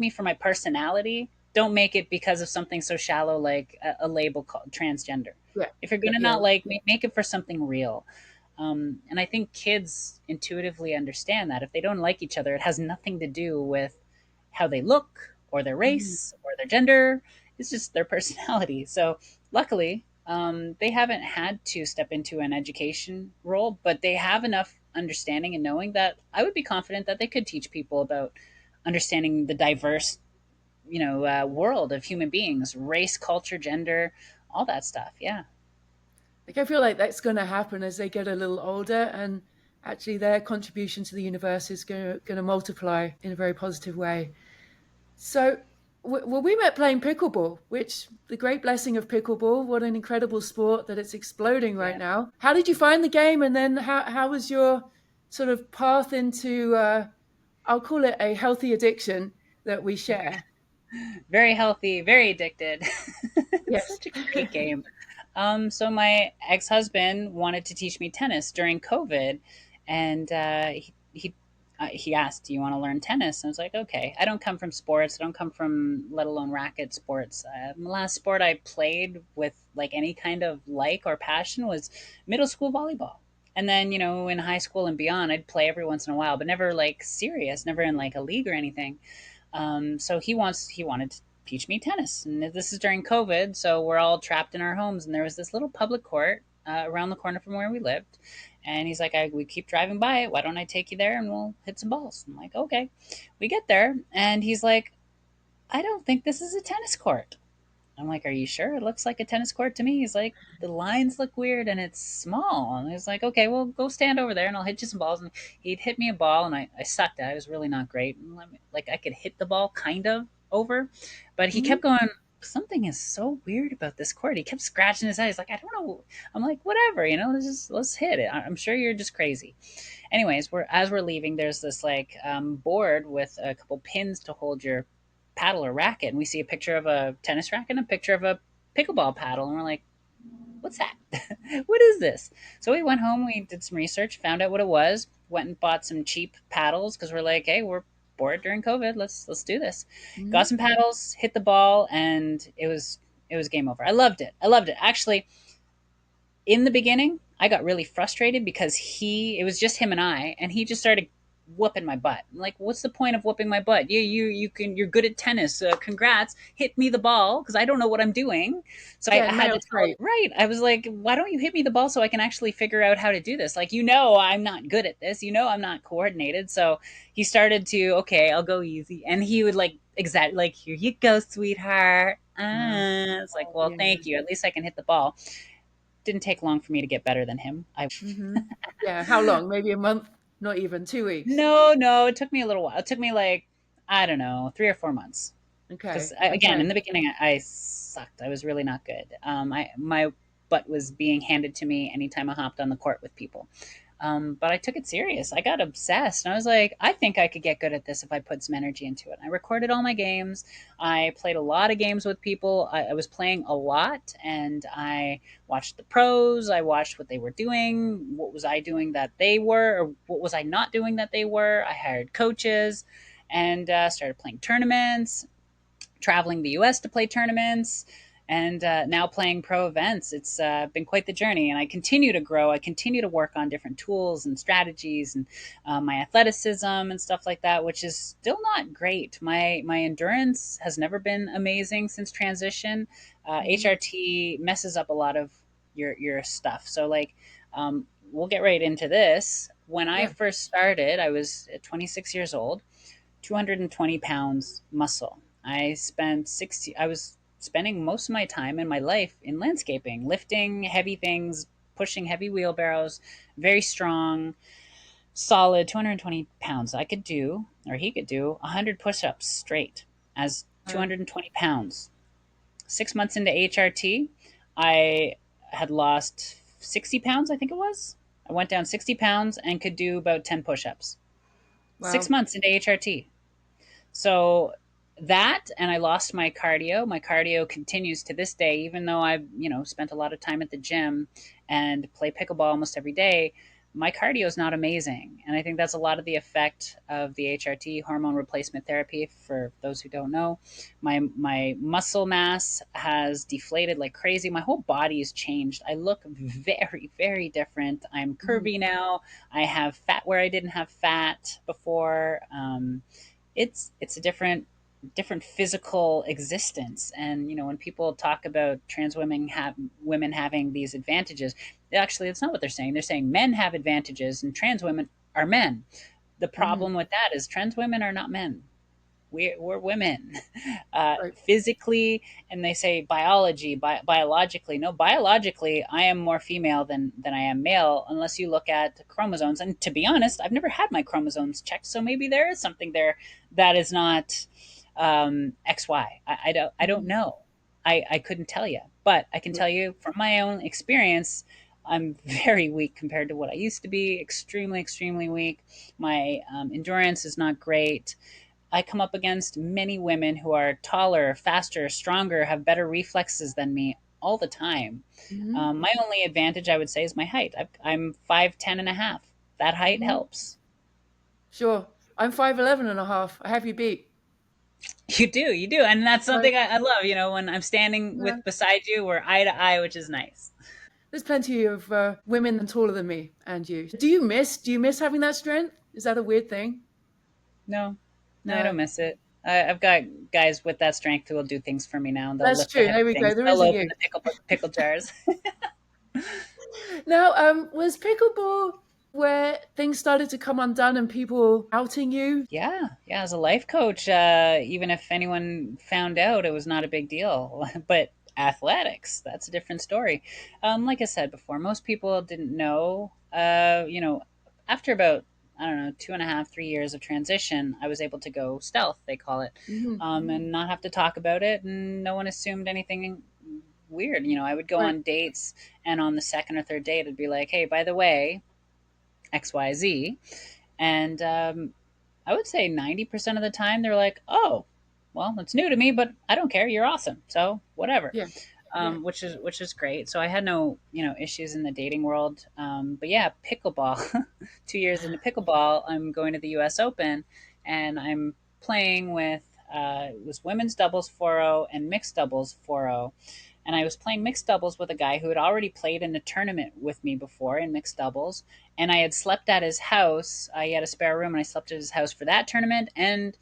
me for my personality, don't make it because of something so shallow like a label called transgender. Yeah, If you're going to yeah. not like me, make it for something real. And I think kids intuitively understand that if they don't like each other, it has nothing to do with how they look or their Mhm. race or their gender. It's just their personality. So luckily, they haven't had to step into an education role, but they have enough understanding and knowing that I would be confident that they could teach people about understanding the diverse, world of human beings, race, culture, gender, all that stuff. Yeah. Like I feel like that's going to happen as they get a little older, and actually their contribution to the universe is going to multiply in a very positive way. So, well, we met playing pickleball, which the great blessing of pickleball. What an incredible sport that it's exploding right Yeah. now. How did you find the game, and then how was your sort of path into I'll call it a healthy addiction that we share? Very healthy, very addicted. It's Yes. such a great game. So my ex-husband wanted to teach me tennis during COVID, and he asked, "Do you want to learn tennis?" And I was like, "Okay." I don't come from sports. I don't come from, let alone racket sports. The last sport I played with like any kind of like or passion was middle school volleyball. And then, in high school and beyond, I'd play every once in a while, but never like serious, never in like a league or anything. So he wanted to teach me tennis, and this is during COVID, so we're all trapped in our homes, and there was this little public court around the corner from where we lived, and he's like, we keep driving by it. Why don't I take you there and we'll hit some balls? I'm like, okay. We get there, and he's like, I don't think this is a tennis court. I'm like, are you sure? It looks like a tennis court to me. He's like, the lines look weird and it's small. And he's like, okay, well, go stand over there and I'll hit you some balls. And he'd hit me a ball, and I sucked at it. I was really not great. And like, I could hit the ball kind of over, but he Mhm. kept going, something is so weird about this court. He kept scratching his head. He's like, I don't know. I'm like, whatever, let's hit it. I'm sure you're just crazy. Anyways, as we're leaving, there's this like board with a couple pins to hold your paddle or racket, and we see a picture of a tennis racket and a picture of a pickleball paddle, and we're like, "What's that? What is this?" So we went home, we did some research, found out what it was, went and bought some cheap paddles because we're like, "Hey, we're bored during COVID. Let's do this." Got Mhm. some paddles, hit the ball, and it was game over. I loved it. I loved it. Actually, in the beginning, I got really frustrated because it was just him and he just started whooping my butt. I'm like, what's the point of whooping my butt? You're good at tennis. Congrats. Hit me the ball because I don't know what I'm doing. So I Yeah, had male to tell him, trait. right. I was like, why don't you hit me the ball so I can actually figure out how to do this? Like, I'm not good at this. I'm not coordinated. So he started to, okay, I'll go easy. And he would like, exactly like, here you go, sweetheart. It's like, well, Yeah. thank you. At least I can hit the ball. Didn't take long for me to get better than him. I Hmm. Yeah. How long? Maybe a month? Not even 2 weeks. No, no, it took me a little while. It took me like, I don't know, 3 or 4 months. Because Okay. again, in Okay. the beginning, I sucked. I was really not good. My butt was being handed to me anytime I hopped on the court with people. But I took it serious. I got obsessed. And I was like, I think I could get good at this if I put some energy into it. I recorded all my games. I played a lot of games with people. I was playing a lot, and I watched the pros. I watched what they were doing. What was I doing that they were, or what was I not doing that they were? I hired coaches and started playing tournaments, traveling the US to play tournaments. and now playing pro events. It's been quite the journey, and I continue to grow. I continue to work on different tools and strategies, and my athleticism and stuff like that, which is still not great. My endurance has never been amazing since transition. Hmm. HRT messes up a lot of your stuff. So like, we'll get right into this. When I Yeah. first started, I was 26 years old, 220 pounds muscle. I was spending most of my time in my life in landscaping, lifting heavy things, pushing heavy wheelbarrows, very strong, solid 220 pounds. I could do, or he could do, 100 push ups straight as Uh, 220 pounds. 6 months into HRT, I had lost 60 pounds, I think it was. I went down 60 pounds and could do about 10 push ups. Six wow. months into HRT. So that, and I lost my cardio. My cardio continues to this day, even though I've, spent a lot of time at the gym and play pickleball almost every day. My cardio is not amazing. And I think that's a lot of the effect of the HRT, hormone replacement therapy. For those who don't know, my muscle mass has deflated like crazy. My whole body has changed. I look very, very different. I'm Mhm. curvy now. I have fat where I didn't have fat before. It's a different physical existence. And when people talk about trans women having these advantages, actually it's not what they're saying. They're saying men have advantages and trans women are men. The Mhm. problem with that is trans women are not men. We're women, Right. physically, and they say biologically. No, biologically, I am more female than I am male, unless you look at chromosomes. And to be honest, I've never had my chromosomes checked, so maybe there is something there that is not XY. I don't Mhm. know. I couldn't tell you, but I can Yeah. tell you from my own experience. I'm very weak compared to what I used to be. Extremely, extremely weak. My endurance is not great. I come up against many women who are taller, faster, stronger, have better reflexes than me all the time. Mhm. My only advantage, I would say, is my height. I'm 5'10" and a half. That height Mhm. helps. Sure. I'm 5'11 and a half. I have you beat. You do. And that's Right. something I love, when I'm standing Yeah. with beside you, we're eye to eye, which is nice. There's plenty of women taller than me and you. Do you miss having that strength? Is that a weird thing? No, no, I don't No. miss it. I've got guys with that strength who will do things for me now, and they'll That's lift the true. heavy There we go. things. There is They'll a open you. the pickle jars. Now, was pickleball where things started to come undone and people outing you? Yeah, yeah. As a life coach, even if anyone found out, it was not a big deal. But athletics, that's a different story. Like I said before, most people didn't know. After about, I don't know, 2.5, 3 years of transition, I was able to go stealth, they call it, Hmm. and not have to talk about it, and no one assumed anything weird. I would go Right. on dates, and on the second or third date, it'd be like, "Hey, by the way, XYZ," and I would say 90% of the time they're like, "Oh, well, it's new to me, but I don't care. You're awesome. So whatever." Yeah. Yeah. Which is great. So I had no issues in the dating world. But yeah, pickleball. 2 years into pickleball, I'm going to the U.S. Open, and I'm playing with it was women's doubles 4-0 and mixed doubles 4-0. And I was playing mixed doubles with a guy who had already played in a tournament with me before in mixed doubles, and I had slept at his house. He had a spare room, and I slept at his house for that tournament and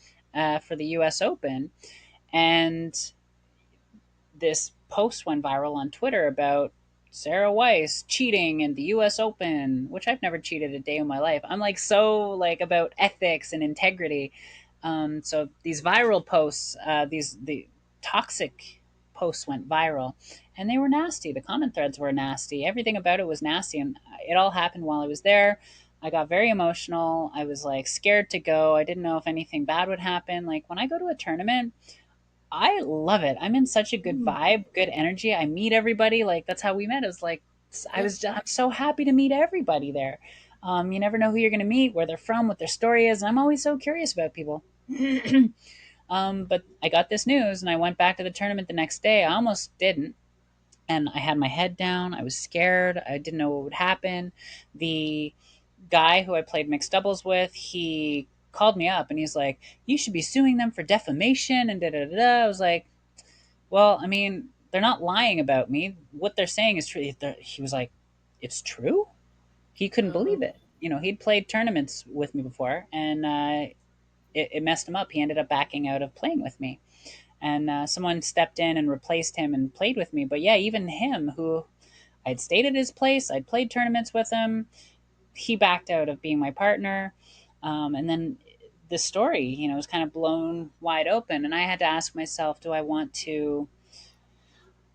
for the U.S. Open. And this post went viral on Twitter about Sara Weiss cheating in the US Open, which I've never cheated a day in my life. I'm like so like about ethics and integrity. So these viral posts, the toxic posts went viral, and they were nasty. The comment threads were nasty. Everything about it was nasty, and it all happened while I was there. I got very emotional. I was like scared to go. I didn't know if anything bad would happen. Like when I go to a tournament, I love it. I'm in such a good Mm. vibe, good energy. I meet everybody. Like that's how we met. It was like Yeah. I'm so happy to meet everybody there. You never know who you're going to meet, where they're from, what their story is. And I'm always so curious about people. But I got this news, and I went back to the tournament the next day. I almost didn't, and I had my head down. I was scared. I didn't know what would happen. The guy who I played mixed doubles with, he called me up and he's like, "You should be suing them for defamation," and da da da. I was like, well, I mean, they're not lying about me. What they're saying is true. He was like, it's true. He couldn't believe Oh. it. He'd played tournaments with me before, and it messed him up. He ended up backing out of playing with me, and someone stepped in and replaced him and played with me. But yeah, even him, who I'd stayed at his place, I'd played tournaments with him, he backed out of being my partner. And then the story, was kind of blown wide open. And I had to ask myself, do I want to?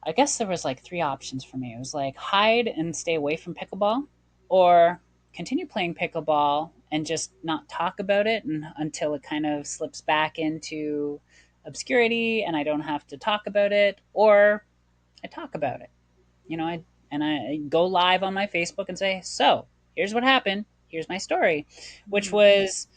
I guess there was like three options for me. It was like hide and stay away from pickleball, or continue playing pickleball and just not talk about it until it kind of slips back into obscurity and I don't have to talk about it, or I talk about it. I go live on my Facebook and say, "So, here's what happened. Here's my story," which Mm. was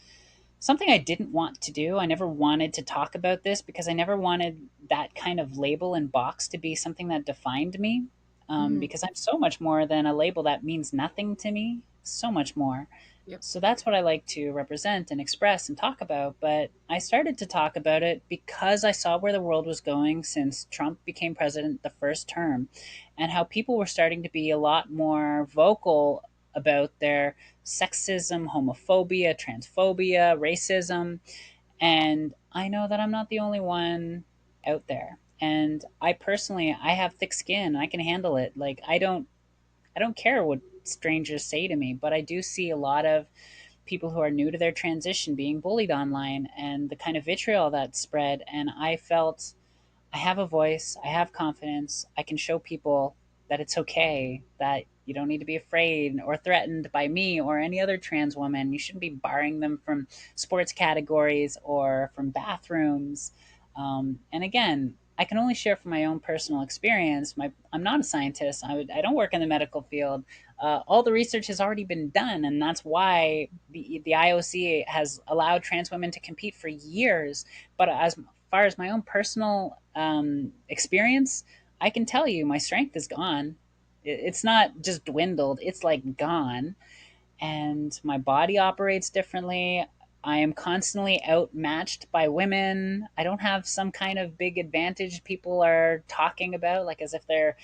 something I didn't want to do. I never wanted to talk about this because I never wanted that kind of label and box to be something that defined me. Mm. Because I'm so much more than a label that means nothing to me. So much more. Yep. So that's what I like to represent and express and talk about. But I started to talk about it because I saw where the world was going since Trump became president the first term, and how people were starting to be a lot more vocal about their sexism, homophobia, transphobia, racism. And I know that I'm not the only one out there. And I personally, I have thick skin. I can handle it. Like I don't care what strangers say to me, but I do see a lot of people who are new to their transition being bullied online and the kind of vitriol that's spread. And I felt I have a voice, I have confidence, I can show people that it's okay, that you don't need to be afraid or threatened by me or any other trans woman. You shouldn't be barring them from sports categories or from bathrooms. And again, I can only share from my own personal experience. I'm not a scientist. I don't work in the medical field. All the research has already been done, and that's why the IOC has allowed trans women to compete for years. But as far as my own personal experience, I can tell you my strength is gone. It's not just dwindled, it's like gone. And my body operates differently. I am constantly outmatched by women. I don't have some kind of big advantage people are talking about, like as if they're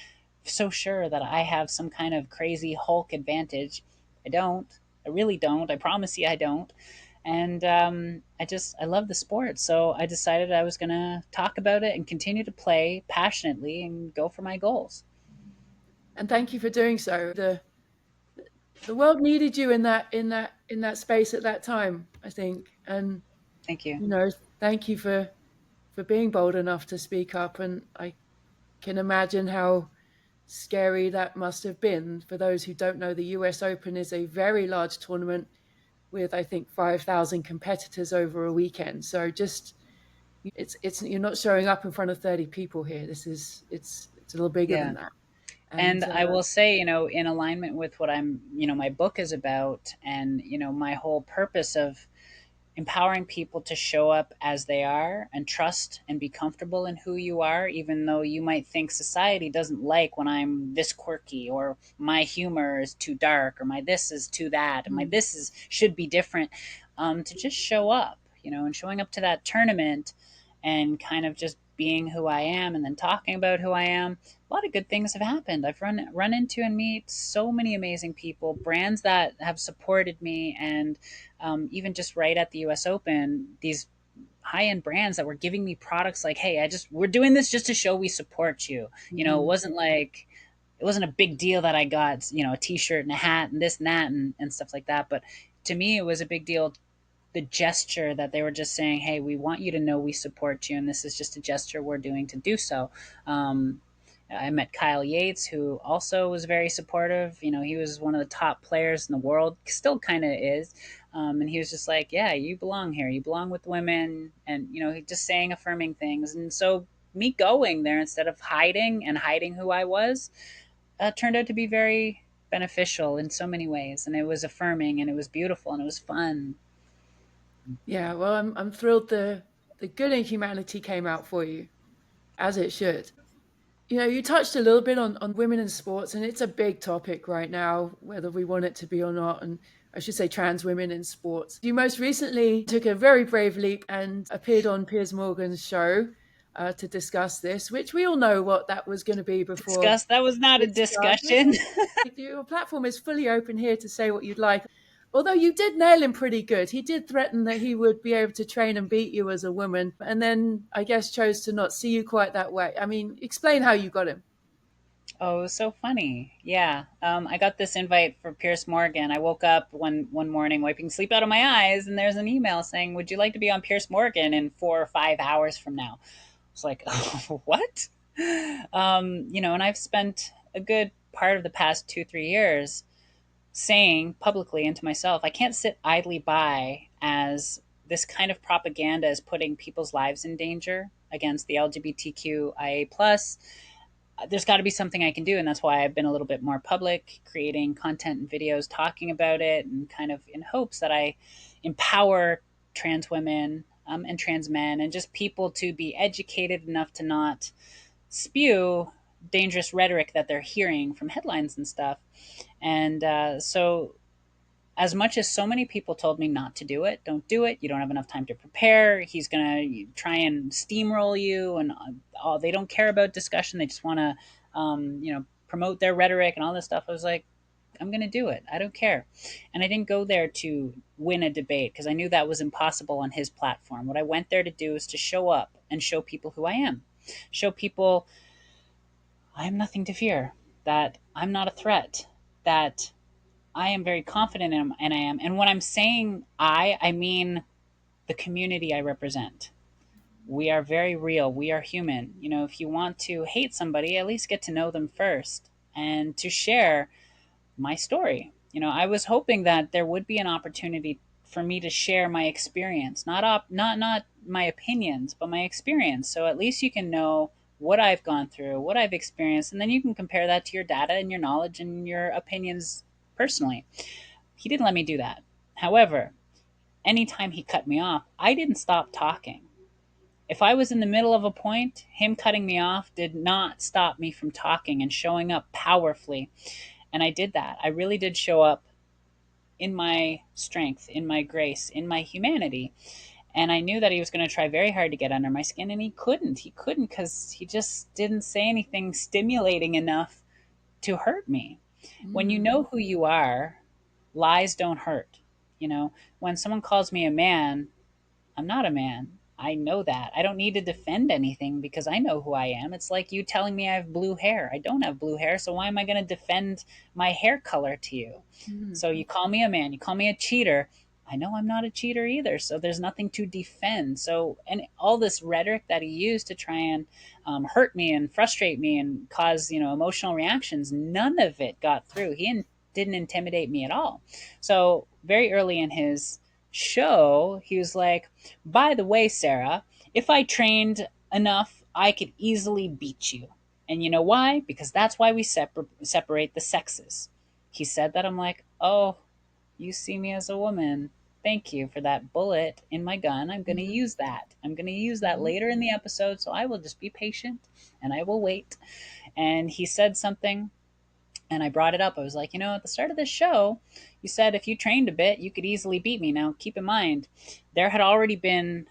so sure that I have some kind of crazy Hulk advantage. I don't. I really don't. I promise you I don't. And I love the sport. So I decided I was going to talk about it and continue to play passionately and go for my goals. And thank you for doing so. The world needed you in that space at that time, I think. And Thank you. thank you for being bold enough to speak up. And I can imagine how scary that must have been. For those who don't know, the US Open is a very large tournament with, I think, 5,000 competitors over a weekend. So just it's you're not showing up in front of 30 people here. It's a little bigger Yeah. than that. And And I will say, in alignment with what my book is about, and, my whole purpose of empowering people to show up as they are and trust and be comfortable in who you are, even though you might think society doesn't like when I'm this quirky, or my humor is too dark, or my this is too that, and my mm, this is should be different. To just show up, and showing up to that tournament and kind of just being who I am and then talking about who I am, a lot of good things have happened. I've run into and meet so many amazing people, brands that have supported me, and even just right at the U.S. Open, these high end brands that were giving me products like, "Hey, we're doing this just to show we support you." It mhm. wasn't like it wasn't a big deal that I got a T-shirt and a hat and this and that and stuff like that. But to me, it was a big deal, the gesture that they were just saying, "Hey, we want you to know we support you, and this is just a gesture we're doing to do so." I met Kyle Yates, who also was very supportive. He was one of the top players in the world, still kind of is. And he was just like, "Yeah, you belong here. You belong with women," and he just saying affirming things. And so me going there instead of hiding who I was, turned out to be very beneficial in so many ways. And it was affirming, and it was beautiful, and it was fun. Yeah, well, I'm thrilled the good in humanity came out for you, as it should. You touched a little bit on women in sports, and it's a big topic right now, whether we want it to be or not. And I should say trans women in sports. You most recently took a very brave leap and appeared on Piers Morgan's show. to discuss this, which we all know what that was going to be before Discuss. That was not a it started. discussion. Your platform is fully open here to say what you'd like. Although you did nail him pretty good. He did threaten that he would be able to train and beat you as a woman, and then I guess chose to not see you quite that way. I mean, explain how you got him. Oh, so funny. Yeah. I got this invite for Pierce Morgan. I woke up one morning wiping sleep out of my eyes, and there's an email saying, "Would you like to be on Pierce Morgan in 4 or 5 hours from now?" I was like, oh, "What?" And I've spent a good part of the past 2, 3 years saying publicly and to myself, I can't sit idly by as this kind of propaganda is putting people's lives in danger against the LGBTQIA plus. There's got to be something I can do. And that's why I've been a little bit more public, creating content and videos talking about it, and kind of in hopes that I empower trans women and trans men and just people to be educated enough to not spew dangerous rhetoric that they're hearing from headlines and stuff. And so as much as so many people told me not to do it, don't do it. You don't have enough time to prepare. He's going to try and steamroll you, and they don't care about discussion. They just want to, promote their rhetoric and all this stuff. I was like, I'm going to do it. I don't care. And I didn't go there to win a debate because I knew that was impossible on his platform. What I went there to do is to show up and show people who I am, show people I have nothing to fear, that I'm not a threat, that I am very confident in, and I am. And when I'm saying I mean the community I represent. We are very real. We are human. If you want to hate somebody, at least get to know them first and to share my story. I was hoping that there would be an opportunity for me to share my experience, not my opinions, but my experience. So at least you can know what I've gone through, what I've experienced, and then you can compare that to your data and your knowledge and your opinions personally. He didn't let me do that. However, anytime he cut me off, I didn't stop talking. If I was in the middle of a point, him cutting me off did not stop me from talking and showing up powerfully. And I did that. I really did show up in my strength, in my grace, in my humanity. And I knew that he was going to try very hard to get under my skin, and he couldn't. He couldn't because he just didn't say anything stimulating enough to hurt me. When you Mm. know who you are, lies don't hurt. When someone calls me a man, I'm not a man. I know that. I don't need to defend anything because I know who I am. It's like you telling me I have blue hair. I don't have blue hair, so why am I going to defend my hair color to you? Mm. So you call me a man, you call me a cheater. I know I'm not a cheater either, so there's nothing to defend. So, and all this rhetoric that he used to try and hurt me and frustrate me and cause, emotional reactions, none of it got through. Didn't intimidate me at all. So, very early in his show, he was like, by the way, Sara, if I trained enough, I could easily beat you. And you know why? Because that's why we separate the sexes. He said that. I'm like, oh, you see me as a woman. Thank you for that bullet in my gun. I'm going to Mm. use that. I'm going to use that Mhm. later in the episode. So I will just be patient and I will wait. And he said something, and I brought it up. I was like, at the start of this show, you said if you trained a bit, you could easily beat me. Now, keep in mind, there had already been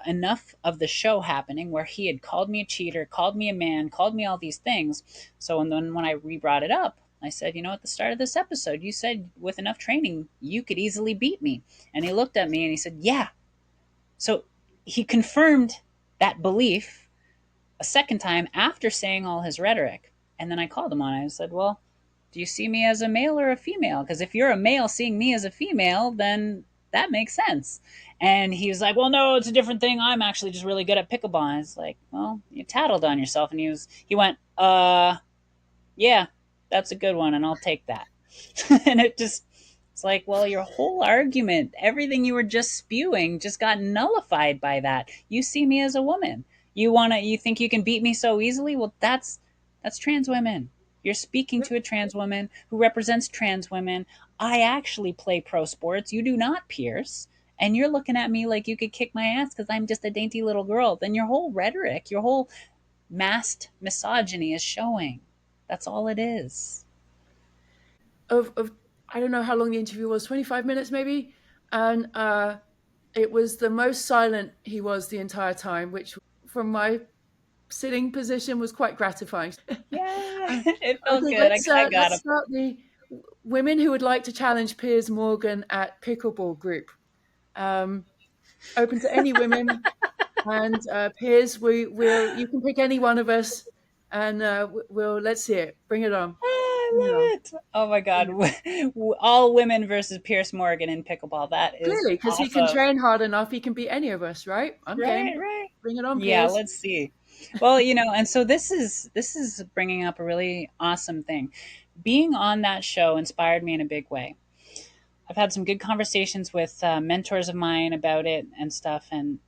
enough of the show happening where he had called me a cheater, called me a man, called me all these things. So, and then when I re brought it up, I said, at the start of this episode, you said with enough training, you could easily beat me. And he looked at me and he said, yeah. So he confirmed that belief a second time after saying all his rhetoric. And then I called him on it. I said, well, do you see me as a male or a female? Because if you're a male seeing me as a female, then that makes sense. And he was like, well, no, it's a different thing. I'm actually just really good at pickleball. And I was like, well, you tattled on yourself. And he went, yeah, that's a good one. And I'll take that. And it's like, well, your whole argument, everything you were just spewing just got nullified by that. You see me as a woman. You think you can beat me so easily? Well, that's trans women. You're speaking to a trans woman who represents trans women. I actually play pro sports. You do not, Pierce. And you're looking at me like you could kick my ass because I'm just a dainty little girl. Then your whole rhetoric, your whole masked misogyny is showing. That's all it is. Of I don't know how long the interview was, 25 minutes maybe, and it was the most silent he was the entire time, which from my sitting position was quite gratifying. Yeah, Uh, it felt okay, good. I got let's him. start the women who would like to challenge Piers Morgan at pickleball group. Um, Open to any women, and Piers, will you can pick any one of us, and we'll let's see it. Bring it on. Oh, Bring it I on. love it. Oh my God. Yeah. All women versus Pierce Morgan in pickleball. That is Clearly, because he can awesome. train hard enough, he can beat any of us, right? I'm game. Right, right. Bring it on, Yeah, Piers. let's see. Well, and so this is bringing up a really awesome thing. Being on that show inspired me in a big way. I've had some good conversations with mentors of mine about it and stuff. And,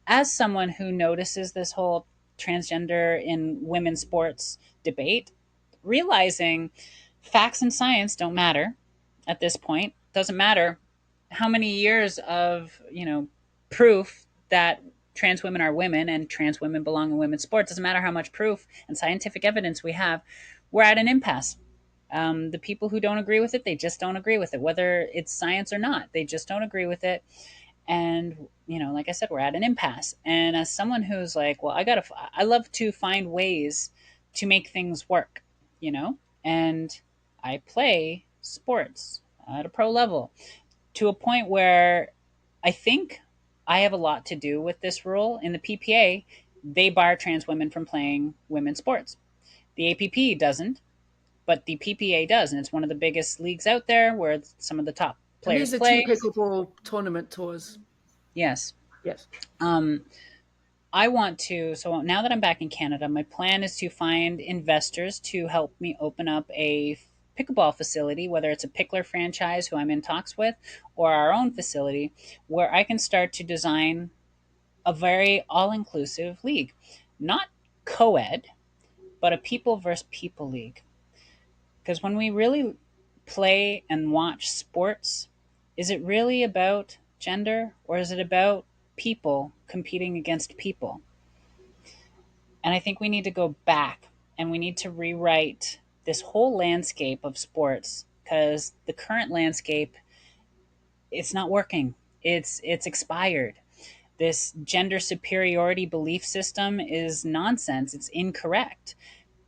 as someone who notices this whole transgender in women's sports debate, realizing facts and science don't matter at this point, doesn't matter how many years of, proof that trans women are women and trans women belong in women's sports, doesn't matter how much proof and scientific evidence we have, we're at an impasse. The people who don't agree with it, they just don't agree with it, whether it's science or not. They just don't agree with it. And, like I said, we're at an impasse. And as someone who's like, well, I love to find ways to make things work, you know? And I play sports at a pro level to a point where I think I have a lot to do with this rule. In the PPA, they bar trans women from playing women's sports. The APP doesn't, but the PPA does, and it's one of the biggest leagues out there where some of the top And players these are two play. pickleball tournament tours. Yes. Yes. Um, I want to, so now that I'm back in Canada, my plan is to find investors to help me open up a pickleball facility, whether it's a Pickler franchise who I'm in talks with, or our own facility, where I can start to design a very all inclusive league. Not co ed, but a people versus people league. Because when we really play and watch sports, is it really about gender or is it about people competing against people? And I think we need to go back and we need to rewrite this whole landscape of sports because the current landscape, it's not working. It's expired. This gender superiority belief system is nonsense. It's incorrect.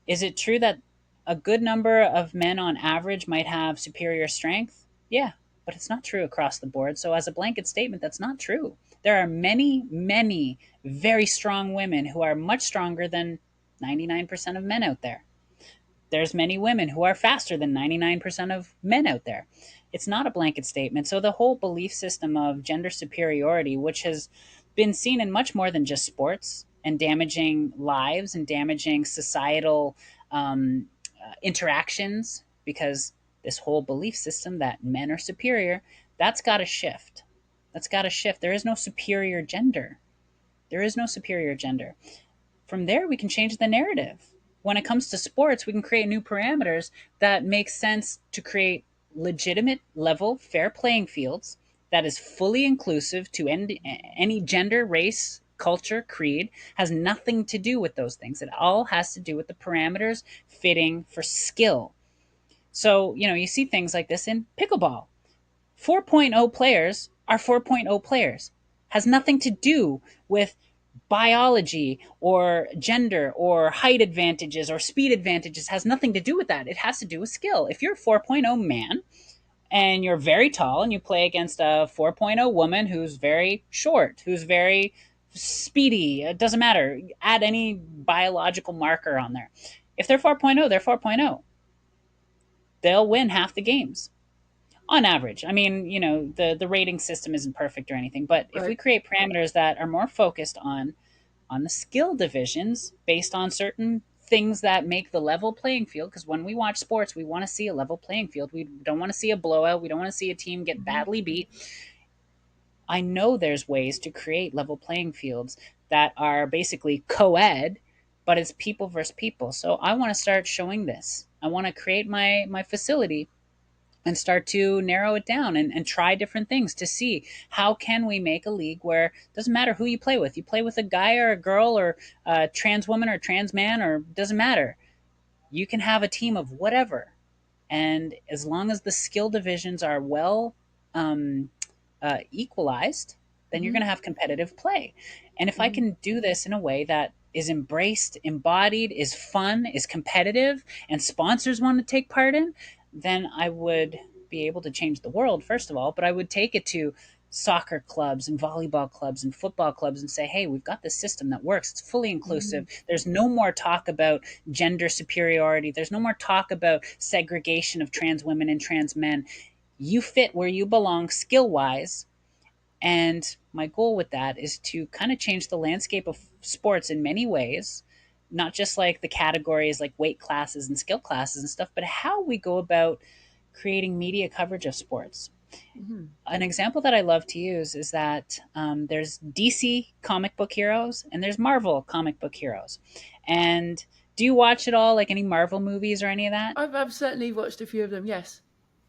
Is it true that a good number of men on average might have superior strength? Yeah, but it's not true across the board. So, as a blanket statement, that's not true. There are many, many very strong women who are much stronger than 99% of men out there. There's many women who are faster than 99% of men out there. It's not a blanket statement. So the whole belief system of gender superiority, which has been seen in much more than just sports and damaging lives and damaging societal interactions, because this whole belief system that men are superior, that's got to shift. That's got to shift. There is no superior gender. There is no superior gender. From there, we can change the narrative. When it comes to sports, we can create new parameters that make sense to create legitimate, level, fair playing fields that is fully inclusive to any gender, race, culture, creed, has nothing to do with those things. It all has to do with the parameters fitting for skill. So, you see things like this in pickleball. 4.0 players are 4.0 players. Has nothing to do with biology or gender or height advantages or speed advantages. Has nothing to do with that. It has to do with skill. If you're a 4.0 man and you're very tall and you play against a 4.0 woman who's very short, who's very speedy, it doesn't matter. Add any biological marker on there. If they're 4.0, they're 4.0. They'll win half the games on average. I mean, the rating system isn't perfect or anything, but if we Right. create parameters that are more focused on the skill divisions based on certain things that make the level playing field, because when we watch sports, we want to see a level playing field. We don't want to see a blowout. We don't want to see a team get Mhm. badly beat. I know there's ways to create level playing fields that are basically co-ed, but it's people versus people. So I want to start showing this. I want to create my facility and start to narrow it down and try different things to see how can we make a league where it doesn't matter who you play with a guy or a girl or a trans woman or trans man, or doesn't matter, you can have a team of whatever, and as long as the skill divisions are well um, equalized, then you're going to have competitive play. And if I can do this in a way that is embraced, embodied, is fun, is competitive, and sponsors want to take part in, then I would be able to change the world, first of all, but I would take it to soccer clubs and volleyball clubs and football clubs and say, hey, we've got this system that works. It's fully inclusive. There's no more talk about gender superiority. There's no more talk about segregation of trans women and trans men. You fit where you belong skill wise. And my goal with that is to kind of change the landscape of sports in many ways, not just like the categories like weight classes and skill classes and stuff, but how we go about creating media coverage of sports. An example that I love to use is that there's DC comic book heroes and there's Marvel comic book heroes. And do you watch it all, like any Marvel movies or any of that? I've certainly watched a few of them. Yes.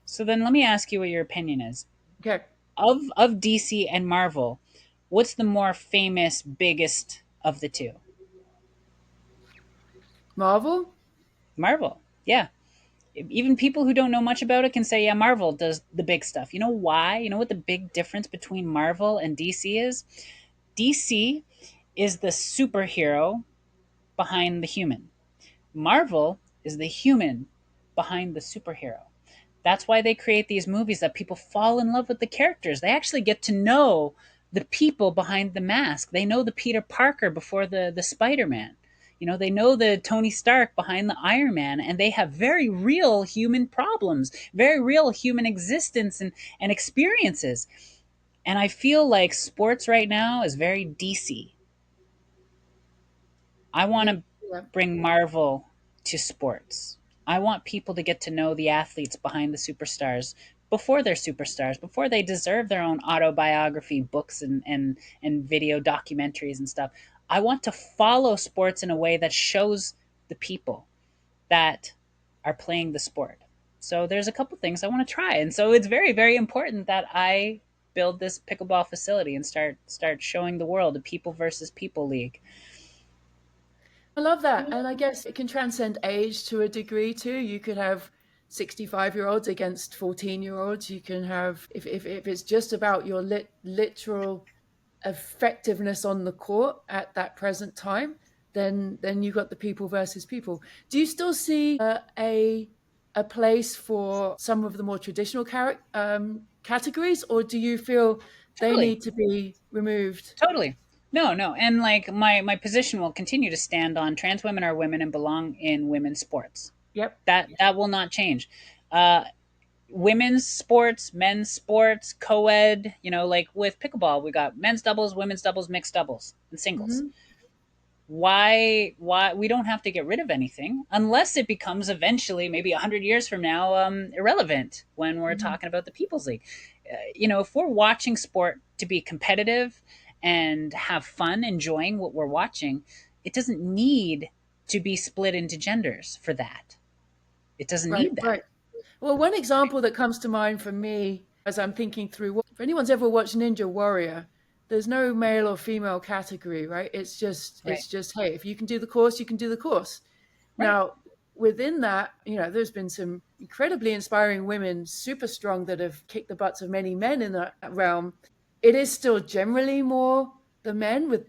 So then let me ask you what your opinion is. Okay. Of DC and Marvel, what's the more famous, biggest of the two? Marvel. Marvel. Yeah. Even people who don't know much about it can say, yeah, Marvel does the big stuff. You know why? You know what the big difference between Marvel and DC is? DC is the superhero behind the human. Marvel is the human behind the superhero. That's why they create these movies that people fall in love with the characters. They actually get to know the people behind the mask. They know the Peter Parker before the Spider-Man. You know, they know the Tony Stark behind the Iron Man, and they have very real human problems, very real human existence and experiences. And I feel like sports right now is very DC. I want Yeah. to bring Marvel to sports. I want people to get to know the athletes behind the superstars before they're superstars, before they deserve their own autobiography books and video documentaries and stuff. I want to follow sports in a way that shows the people that are playing the sport. So there's a couple things I want to try. And so it's very, very important that I build this pickleball facility and start showing the world a people versus people league. I love that. And I guess it can transcend age to a degree too. You could have 65-year-olds against 14-year-olds. You can have, if it's just about your literal effectiveness on the court at that present time, then you've got the people versus people. Do you still see a place for some of the more traditional categories, or do you feel they Totally. need to be removed? Totally. No, no. And like my position will continue to stand on trans women are women and belong in women's sports. Yep. That will not change. Uh, Women's sports, men's sports, co-ed, you know, like with pickleball, we got men's doubles, women's doubles, mixed doubles, and singles. Hmm. Why we don't have to get rid of anything unless it becomes eventually, maybe 100 years from now, irrelevant when we're Hmm. talking about the people's league. You know, if we're watching sport to be competitive and have fun enjoying what we're watching, it doesn't need to be split into genders for that. It doesn't Right, need that. right. Well, one example that comes to mind for me as I'm thinking through, if anyone's ever watched Ninja Warrior, there's no male or female category, right? Right. It's just, hey, if you can do the course, you can do the course. Right. Now, within that, there's been some incredibly inspiring women, super strong, that have kicked the butts of many men in that realm. It is still generally more the men with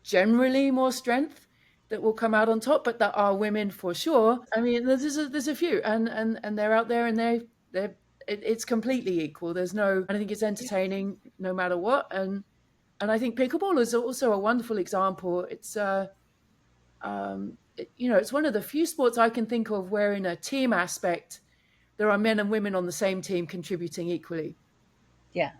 generally more strength that will come out on top, but there are women for sure. I mean, there's a few, and they're out there, and it's completely equal. There's no, I don't think it's Yeah. entertaining no matter what, and I think pickleball is also a wonderful example. It's one of the few sports I can think of where, in a team aspect, there are men and women on the same team contributing equally. Yeah.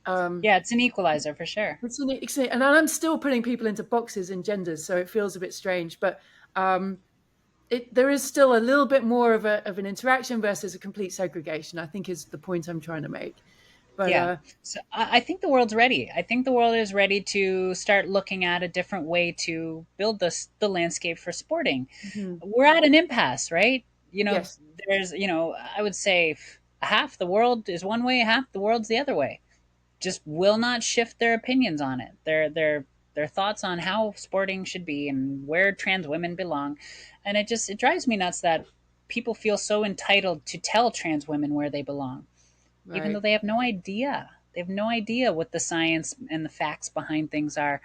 Um, Yeah. It's an equalizer for sure. and I'm still putting people into boxes and genders, so it feels a bit strange, but um, there is still a little bit more of an interaction versus a complete segregation, I think, is the point I'm trying to make. But Yeah. So I think the world's ready. I think the world is ready to start looking at a different way to build the landscape for sporting. mhm, We're at an impasse, right? You know, yes, there's, I would say half the world is one way, half the world's the other way. Just will not shift their opinions on it. Their thoughts on how sporting should be and where trans women belong. And it drives me nuts that people feel so entitled to tell trans women where they belong even though right. they have no idea. They have no idea what the science and the facts behind things are.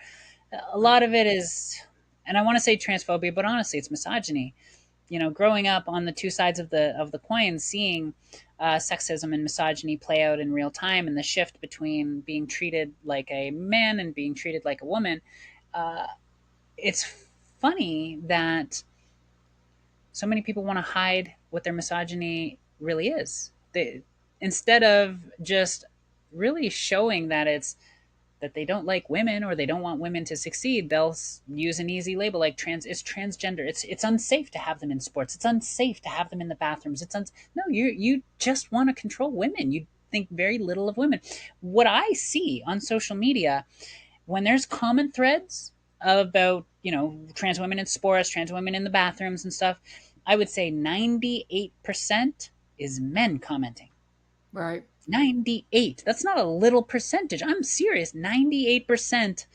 A lot of it is, and I want to say transphobia, but honestly, it's misogyny. Growing up on the two sides of the coin, seeing sexism and misogyny play out in real time, and the shift between being treated like a man and being treated like a woman. Uh, it's funny that so many people want to hide what their misogyny really is. Instead of just really showing that it's that they don't like women or they don't want women to succeed, they'll use an easy label like trans. It's transgender. It's unsafe to have them in sports. It's unsafe to have them in the bathrooms. No, you just want to control women. You think very little of women. What I see on social media when there's common threads about trans women in sports, trans women in the bathrooms and stuff, I would say 98% is men commenting. Right. 98. That's not a little percentage. I'm serious. 98%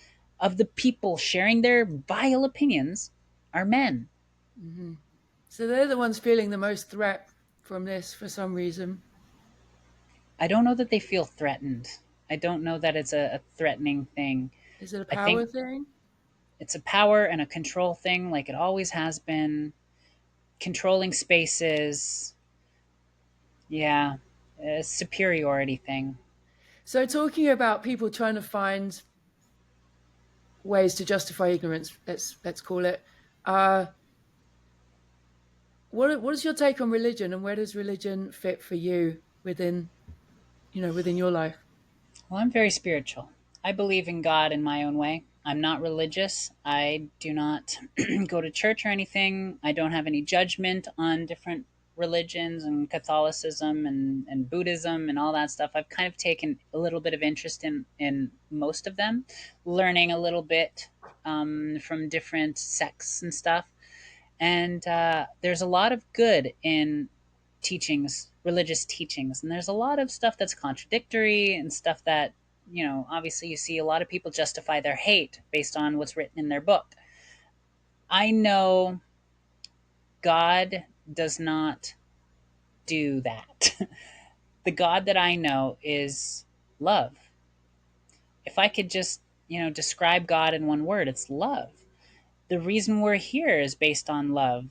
of the people sharing their vile opinions are men. Hmm. So they're the ones feeling the most threat from this for some reason. I don't know that they feel threatened. I don't know that it's a threatening thing. Is it a I think power thing? it's a power and a control thing, like it always has been. Controlling spaces, yeah, a superiority thing. So talking about people trying to find ways to justify ignorance, let's call it. Uh, what is your take on religion, and where does religion fit for you within within your life? Well, I'm very spiritual. I believe in God in my own way. I'm not religious. I do not go to church or anything. I don't have any judgment on different religions and Catholicism and Buddhism and all that stuff. I've kind of taken a little bit of interest in most of them, learning a little bit from different sects and stuff. And there's a lot of good in teachings, religious teachings, and there's a lot of stuff that's contradictory and stuff that, obviously you see a lot of people justify their hate based on what's written in their book. I know God does not do that. The God that I know is love. If I could just, describe God in one word, it's love. The reason we're here is based on love.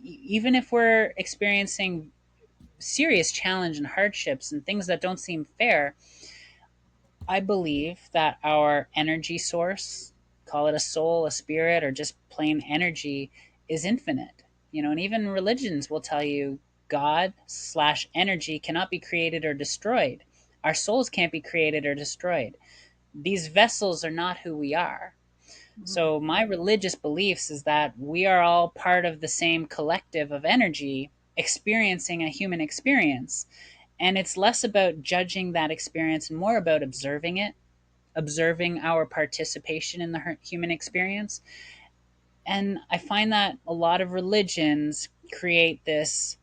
Even if we're experiencing serious challenge and hardships and things that don't seem fair, I believe that our energy source, call it a soul, a spirit, or just plain energy, is infinite. And even religions will tell you God slash energy cannot be created or destroyed. Our souls can't be created or destroyed. These vessels are not who we are. Mhm. So my religious beliefs is that we are all part of the same collective of energy experiencing a human experience. And it's less about judging that experience and more about observing it, observing our participation in the human experience. And I find that a lot of religions create this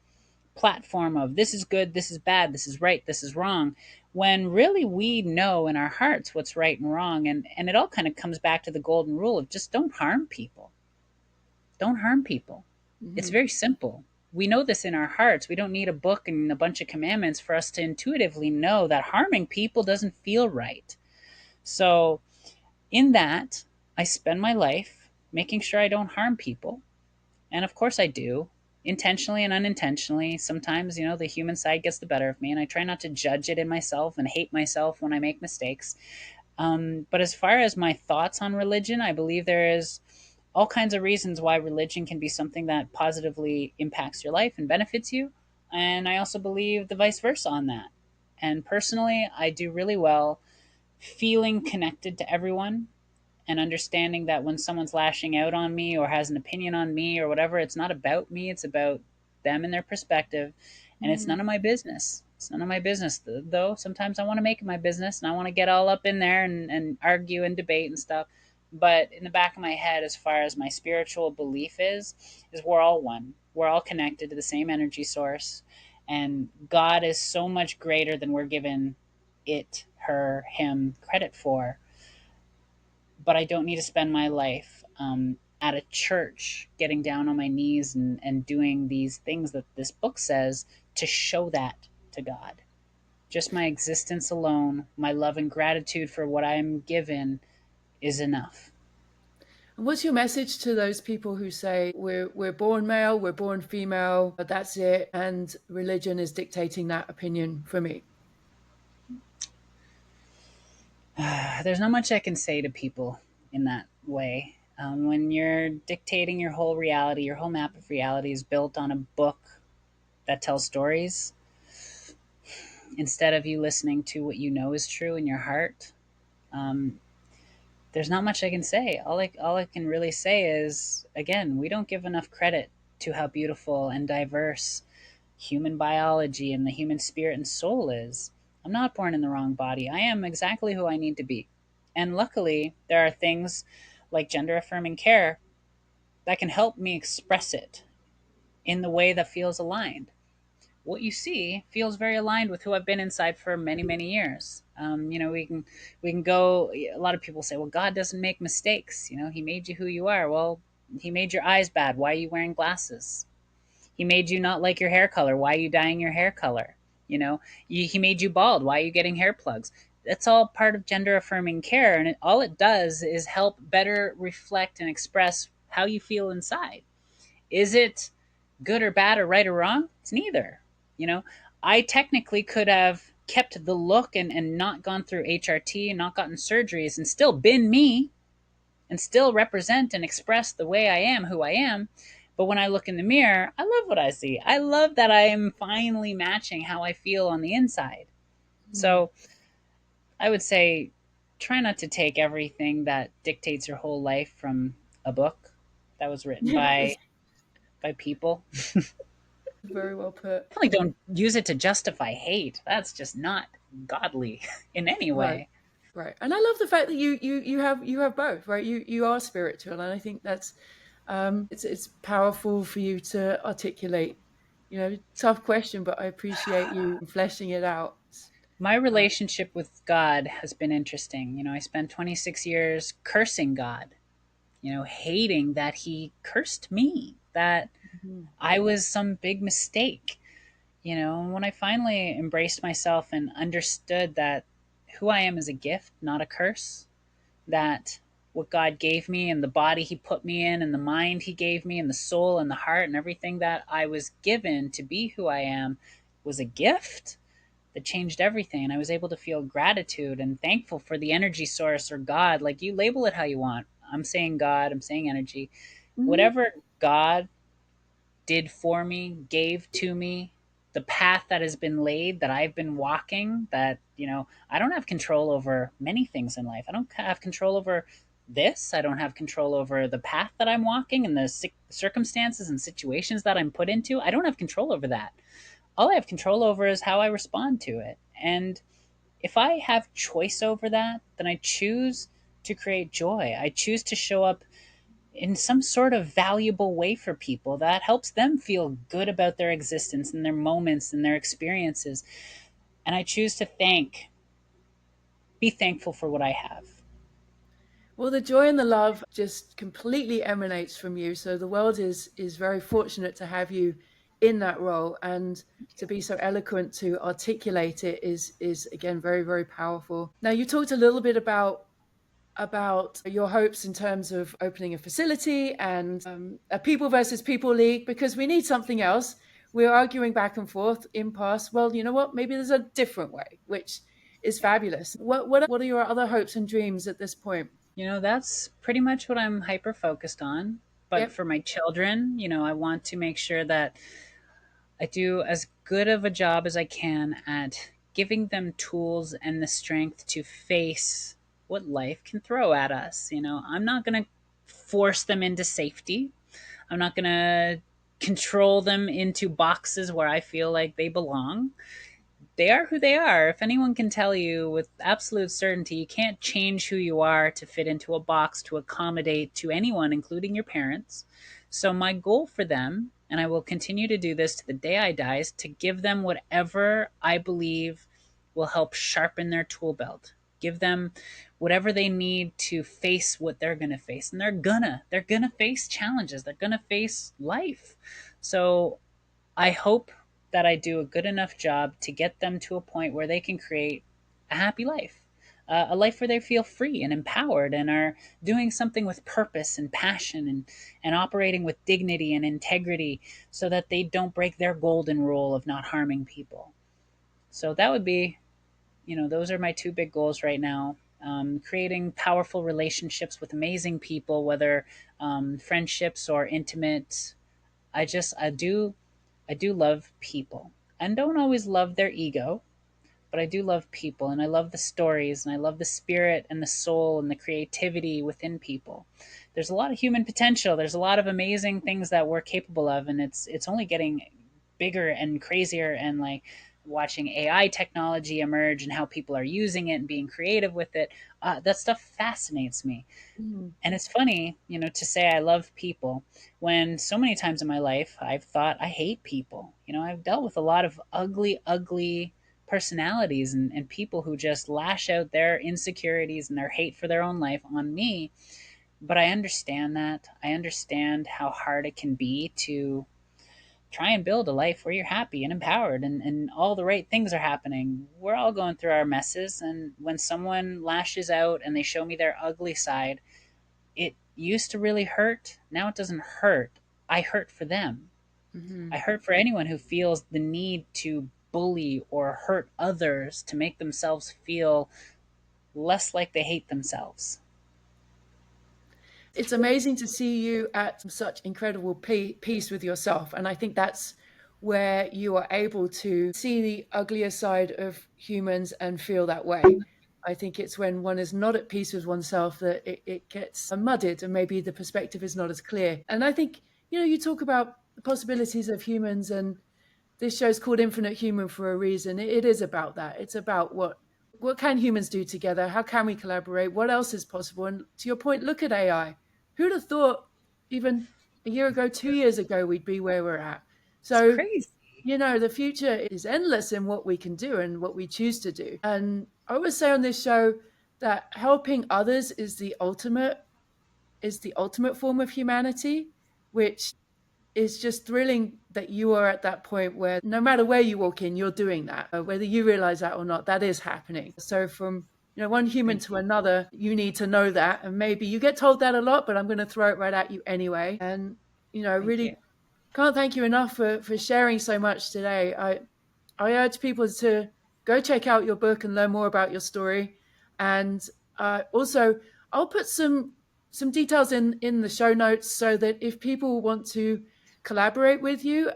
platform of this is good, this is bad, this is right, this is wrong, when really we know in our hearts what's right and wrong. And it all kind of comes back to the golden rule of just don't harm people. Don't harm people. It's Mhm. very simple. We know this in our hearts. We don't need a book and a bunch of commandments for us to intuitively know that harming people doesn't feel right. So, in that, I spend my life making sure I don't harm people. And of course, I do, intentionally and unintentionally. Sometimes, the human side gets the better of me, and I try not to judge it in myself and hate myself when I make mistakes. But as far as my thoughts on religion, I believe there is all kinds of reasons why religion can be something that positively impacts your life and benefits you. And I also believe the vice versa on that. And personally, I do really well feeling connected to everyone and understanding that when someone's lashing out on me or has an opinion on me or whatever, it's not about me, it's about them and their perspective. And it's none Mhm. of my business. It's none of my business, though. Sometimes I want to make it my business and I want to get all up in there and argue and debate and stuff. But in the back of my head, as far as my spiritual belief is we're all one. We're all connected to the same energy source. And God is so much greater than we're given it, her, him credit for, but I don't need to spend my life at a church getting down on my knees and doing these things that this book says to show that to God. Just my existence alone, my love and gratitude for what I'm given is enough. And what's your message to those people who say we're born male, we're born female, but that's it, and religion is dictating that opinion for me? There's not much I can say to people in that way. When you're dictating your whole reality, your whole map of reality is built on a book that tells stories instead of you listening to what you know is true in your heart. Um, there's not much I can say. All I can really say is, again, we don't give enough credit to how beautiful and diverse human biology and the human spirit and soul is. I'm not born in the wrong body. I am exactly who I need to be. And luckily, there are things like gender affirming care that can help me express it in the way that feels aligned. What you see feels very aligned with who I've been inside for many, many years. We can go. A lot of people say, "Well, God doesn't make mistakes. He made you who you are." Well, He made your eyes bad. Why are you wearing glasses? He made you not like your hair color. Why are you dyeing your hair color? He made you bald. Why are you getting hair plugs? That's all part of gender affirming care, and all it does is help better reflect and express how you feel inside. Is it good or bad or right or wrong? It's neither. You know, I technically could have kept the look and not gone through HRT and not gotten surgeries and still been me and still represent and express the way I am, who I am. But when I look in the mirror, I love what I see. I love that I am finally matching how I feel on the inside. Hmm. So I would say try not to take everything that dictates your whole life from a book that was written Yeah, by people. very well put. Definitely don't use it to justify hate. That's just not godly in any Right. way. Right. And I love the fact that you have both, right? You are spiritual, and I think that's it's powerful for you to articulate. Tough question, but I appreciate you fleshing it out. My Uh, relationship with God has been interesting. I spent 26 years cursing God, hating that he cursed me, that mhm. I was some big mistake. And when I finally embraced myself and understood that who I am is a gift, not a curse, that what God gave me and the body he put me in and the mind he gave me and the soul and the heart and everything that I was given to be who I am was a gift that changed everything. And I was able to feel gratitude and thankful for the energy source or God. Like, you label it how you want. I'm saying God, I'm saying energy. Mhm. Whatever God did for me, gave to me, the path that has been laid, that I've been walking, that, I don't have control over many things in life. I don't have control over this. I don't have control over the path that I'm walking and the circumstances and situations that I'm put into. I don't have control over that. All I have control over is how I respond to it. And if I have choice over that, then I choose to create joy. I choose to show up in some sort of valuable way for people that helps them feel good about their existence and their moments and their experiences. And I choose to be thankful for what I have. Well, the joy and the love just completely emanates from you. So the world is very fortunate to have you in that role, and to be so eloquent to articulate it is again very, very powerful. Now, you talked a little bit about your hopes in terms of opening a facility and a people versus people league, because we need something else. We're arguing back and forth, impasse. Well, you know what? Maybe there's a different way, which is fabulous. What are your other hopes and dreams at this point? That's pretty much what I'm hyper focused on. But Yep. for my children, I want to make sure that I do as good of a job as I can at giving them tools and the strength to face what life can throw at us. I'm not going to force them into safety. I'm not going to control them into boxes where I feel like they belong. They are who they are. If anyone can tell you with absolute certainty, you can't change who you are to fit into a box to accommodate to anyone, including your parents. So, my goal for them, and I will continue to do this to the day I die, is to give them whatever I believe will help sharpen their tool belt. Give them whatever they need to face what they're going to face. And they're going to face challenges. They're going to face life. So, I hope that I do a good enough job to get them to a point where they can create a happy life, a life where they feel free and empowered and are doing something with purpose and passion, and operating with dignity and integrity, so that they don't break their golden rule of not harming people. So that would be, those are my two big goals right now. Creating powerful relationships with amazing people, whether friendships or intimate. I do love people, and don't always love their ego, but I do love people, and I love the stories, and I love the spirit and the soul and the creativity within people. There's a lot of human potential. There's a lot of amazing things that we're capable of, and it's only getting bigger and crazier. And like watching AI technology emerge and how people are using it and being creative with it, that stuff fascinates me. Mm. And it's funny, to say I love people when so many times in my life I've thought I hate people. I've dealt with a lot of ugly, ugly personalities, and people who just lash out their insecurities and their hate for their own life on me. But I understand that. I understand how hard it can be to try and build a life where you're happy and empowered, and all the right things are happening. We're all going through our messes. And when someone lashes out and they show me their ugly side, it used to really hurt. Now it doesn't hurt. I hurt for them. Mm-hmm. I hurt for anyone who feels the need to bully or hurt others to make themselves feel less like they hate themselves. It's amazing to see you at such incredible peace with yourself. And I think that's where you are able to see the uglier side of humans and feel that way. I think it's when one is not at peace with oneself that it gets muddied, and maybe the perspective is not as clear. And I think, you talk about the possibilities of humans, and this show's called Infinite Human for a reason. It is about that. It's about what can humans do together? How can we collaborate? What else is possible? And to your point, look at AI. Who'd have thought even a year ago, 2 years ago, we'd be where we're at? It's So, crazy. the future is endless in what we can do and what we choose to do. And I always say on this show that helping others is the ultimate form of humanity, which is just thrilling that you are at that point where no matter where you walk in, you're doing that. Whether you realize that or not, that is happening. So from one human Thank to you. another, you need to know that. And maybe you get told that a lot, but I'm going to throw it right at you anyway. And Thank you. really can't thank you enough for sharing so much today. I urge people to go check out your book and learn more about your story. And also, I'll put some details in the show notes so that if people want to collaborate with you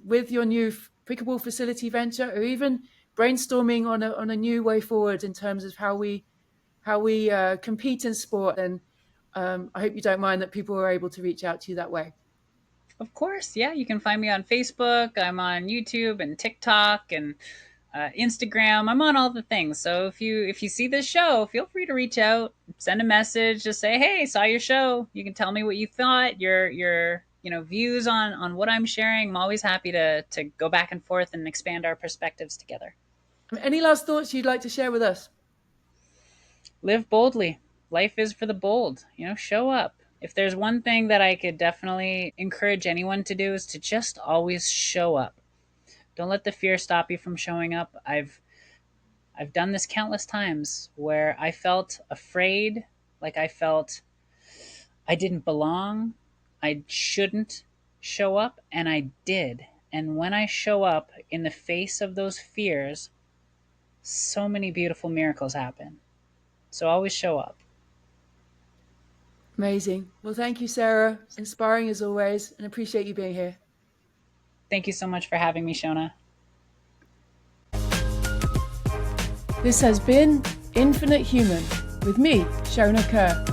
with your new Pickleball facility venture, or even brainstorming on a new way forward in terms of how we compete in sport, then I hope you don't mind that people are able to reach out to you that way. Of course, yeah. You can find me on Facebook. I'm on YouTube and TikTok and Instagram. I'm on all the things. So if you see this show, feel free to reach out, send a message, just say, "Hey, saw your show." You can tell me what you thought, your views on what I'm sharing. I'm always happy to go back and forth and expand our perspectives together. Any last thoughts you'd like to share with us? Live boldly. Life is for the bold. Show up. If there's one thing that I could definitely encourage anyone to do, is to just always show up. Don't let the fear stop you from showing up. I've done this countless times where I felt afraid, like I felt I didn't belong, I shouldn't show up, and I did. And when I show up in the face of those fears, so many beautiful miracles happen. So always show up. Amazing. Well, thank you, Sarah. Inspiring as always, and appreciate you being here. Thank you so much for having me, Shona. This has been Infinite Human with me, Shona Kerr.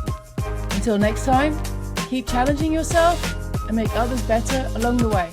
Until next time, keep challenging yourself and make others better along the way.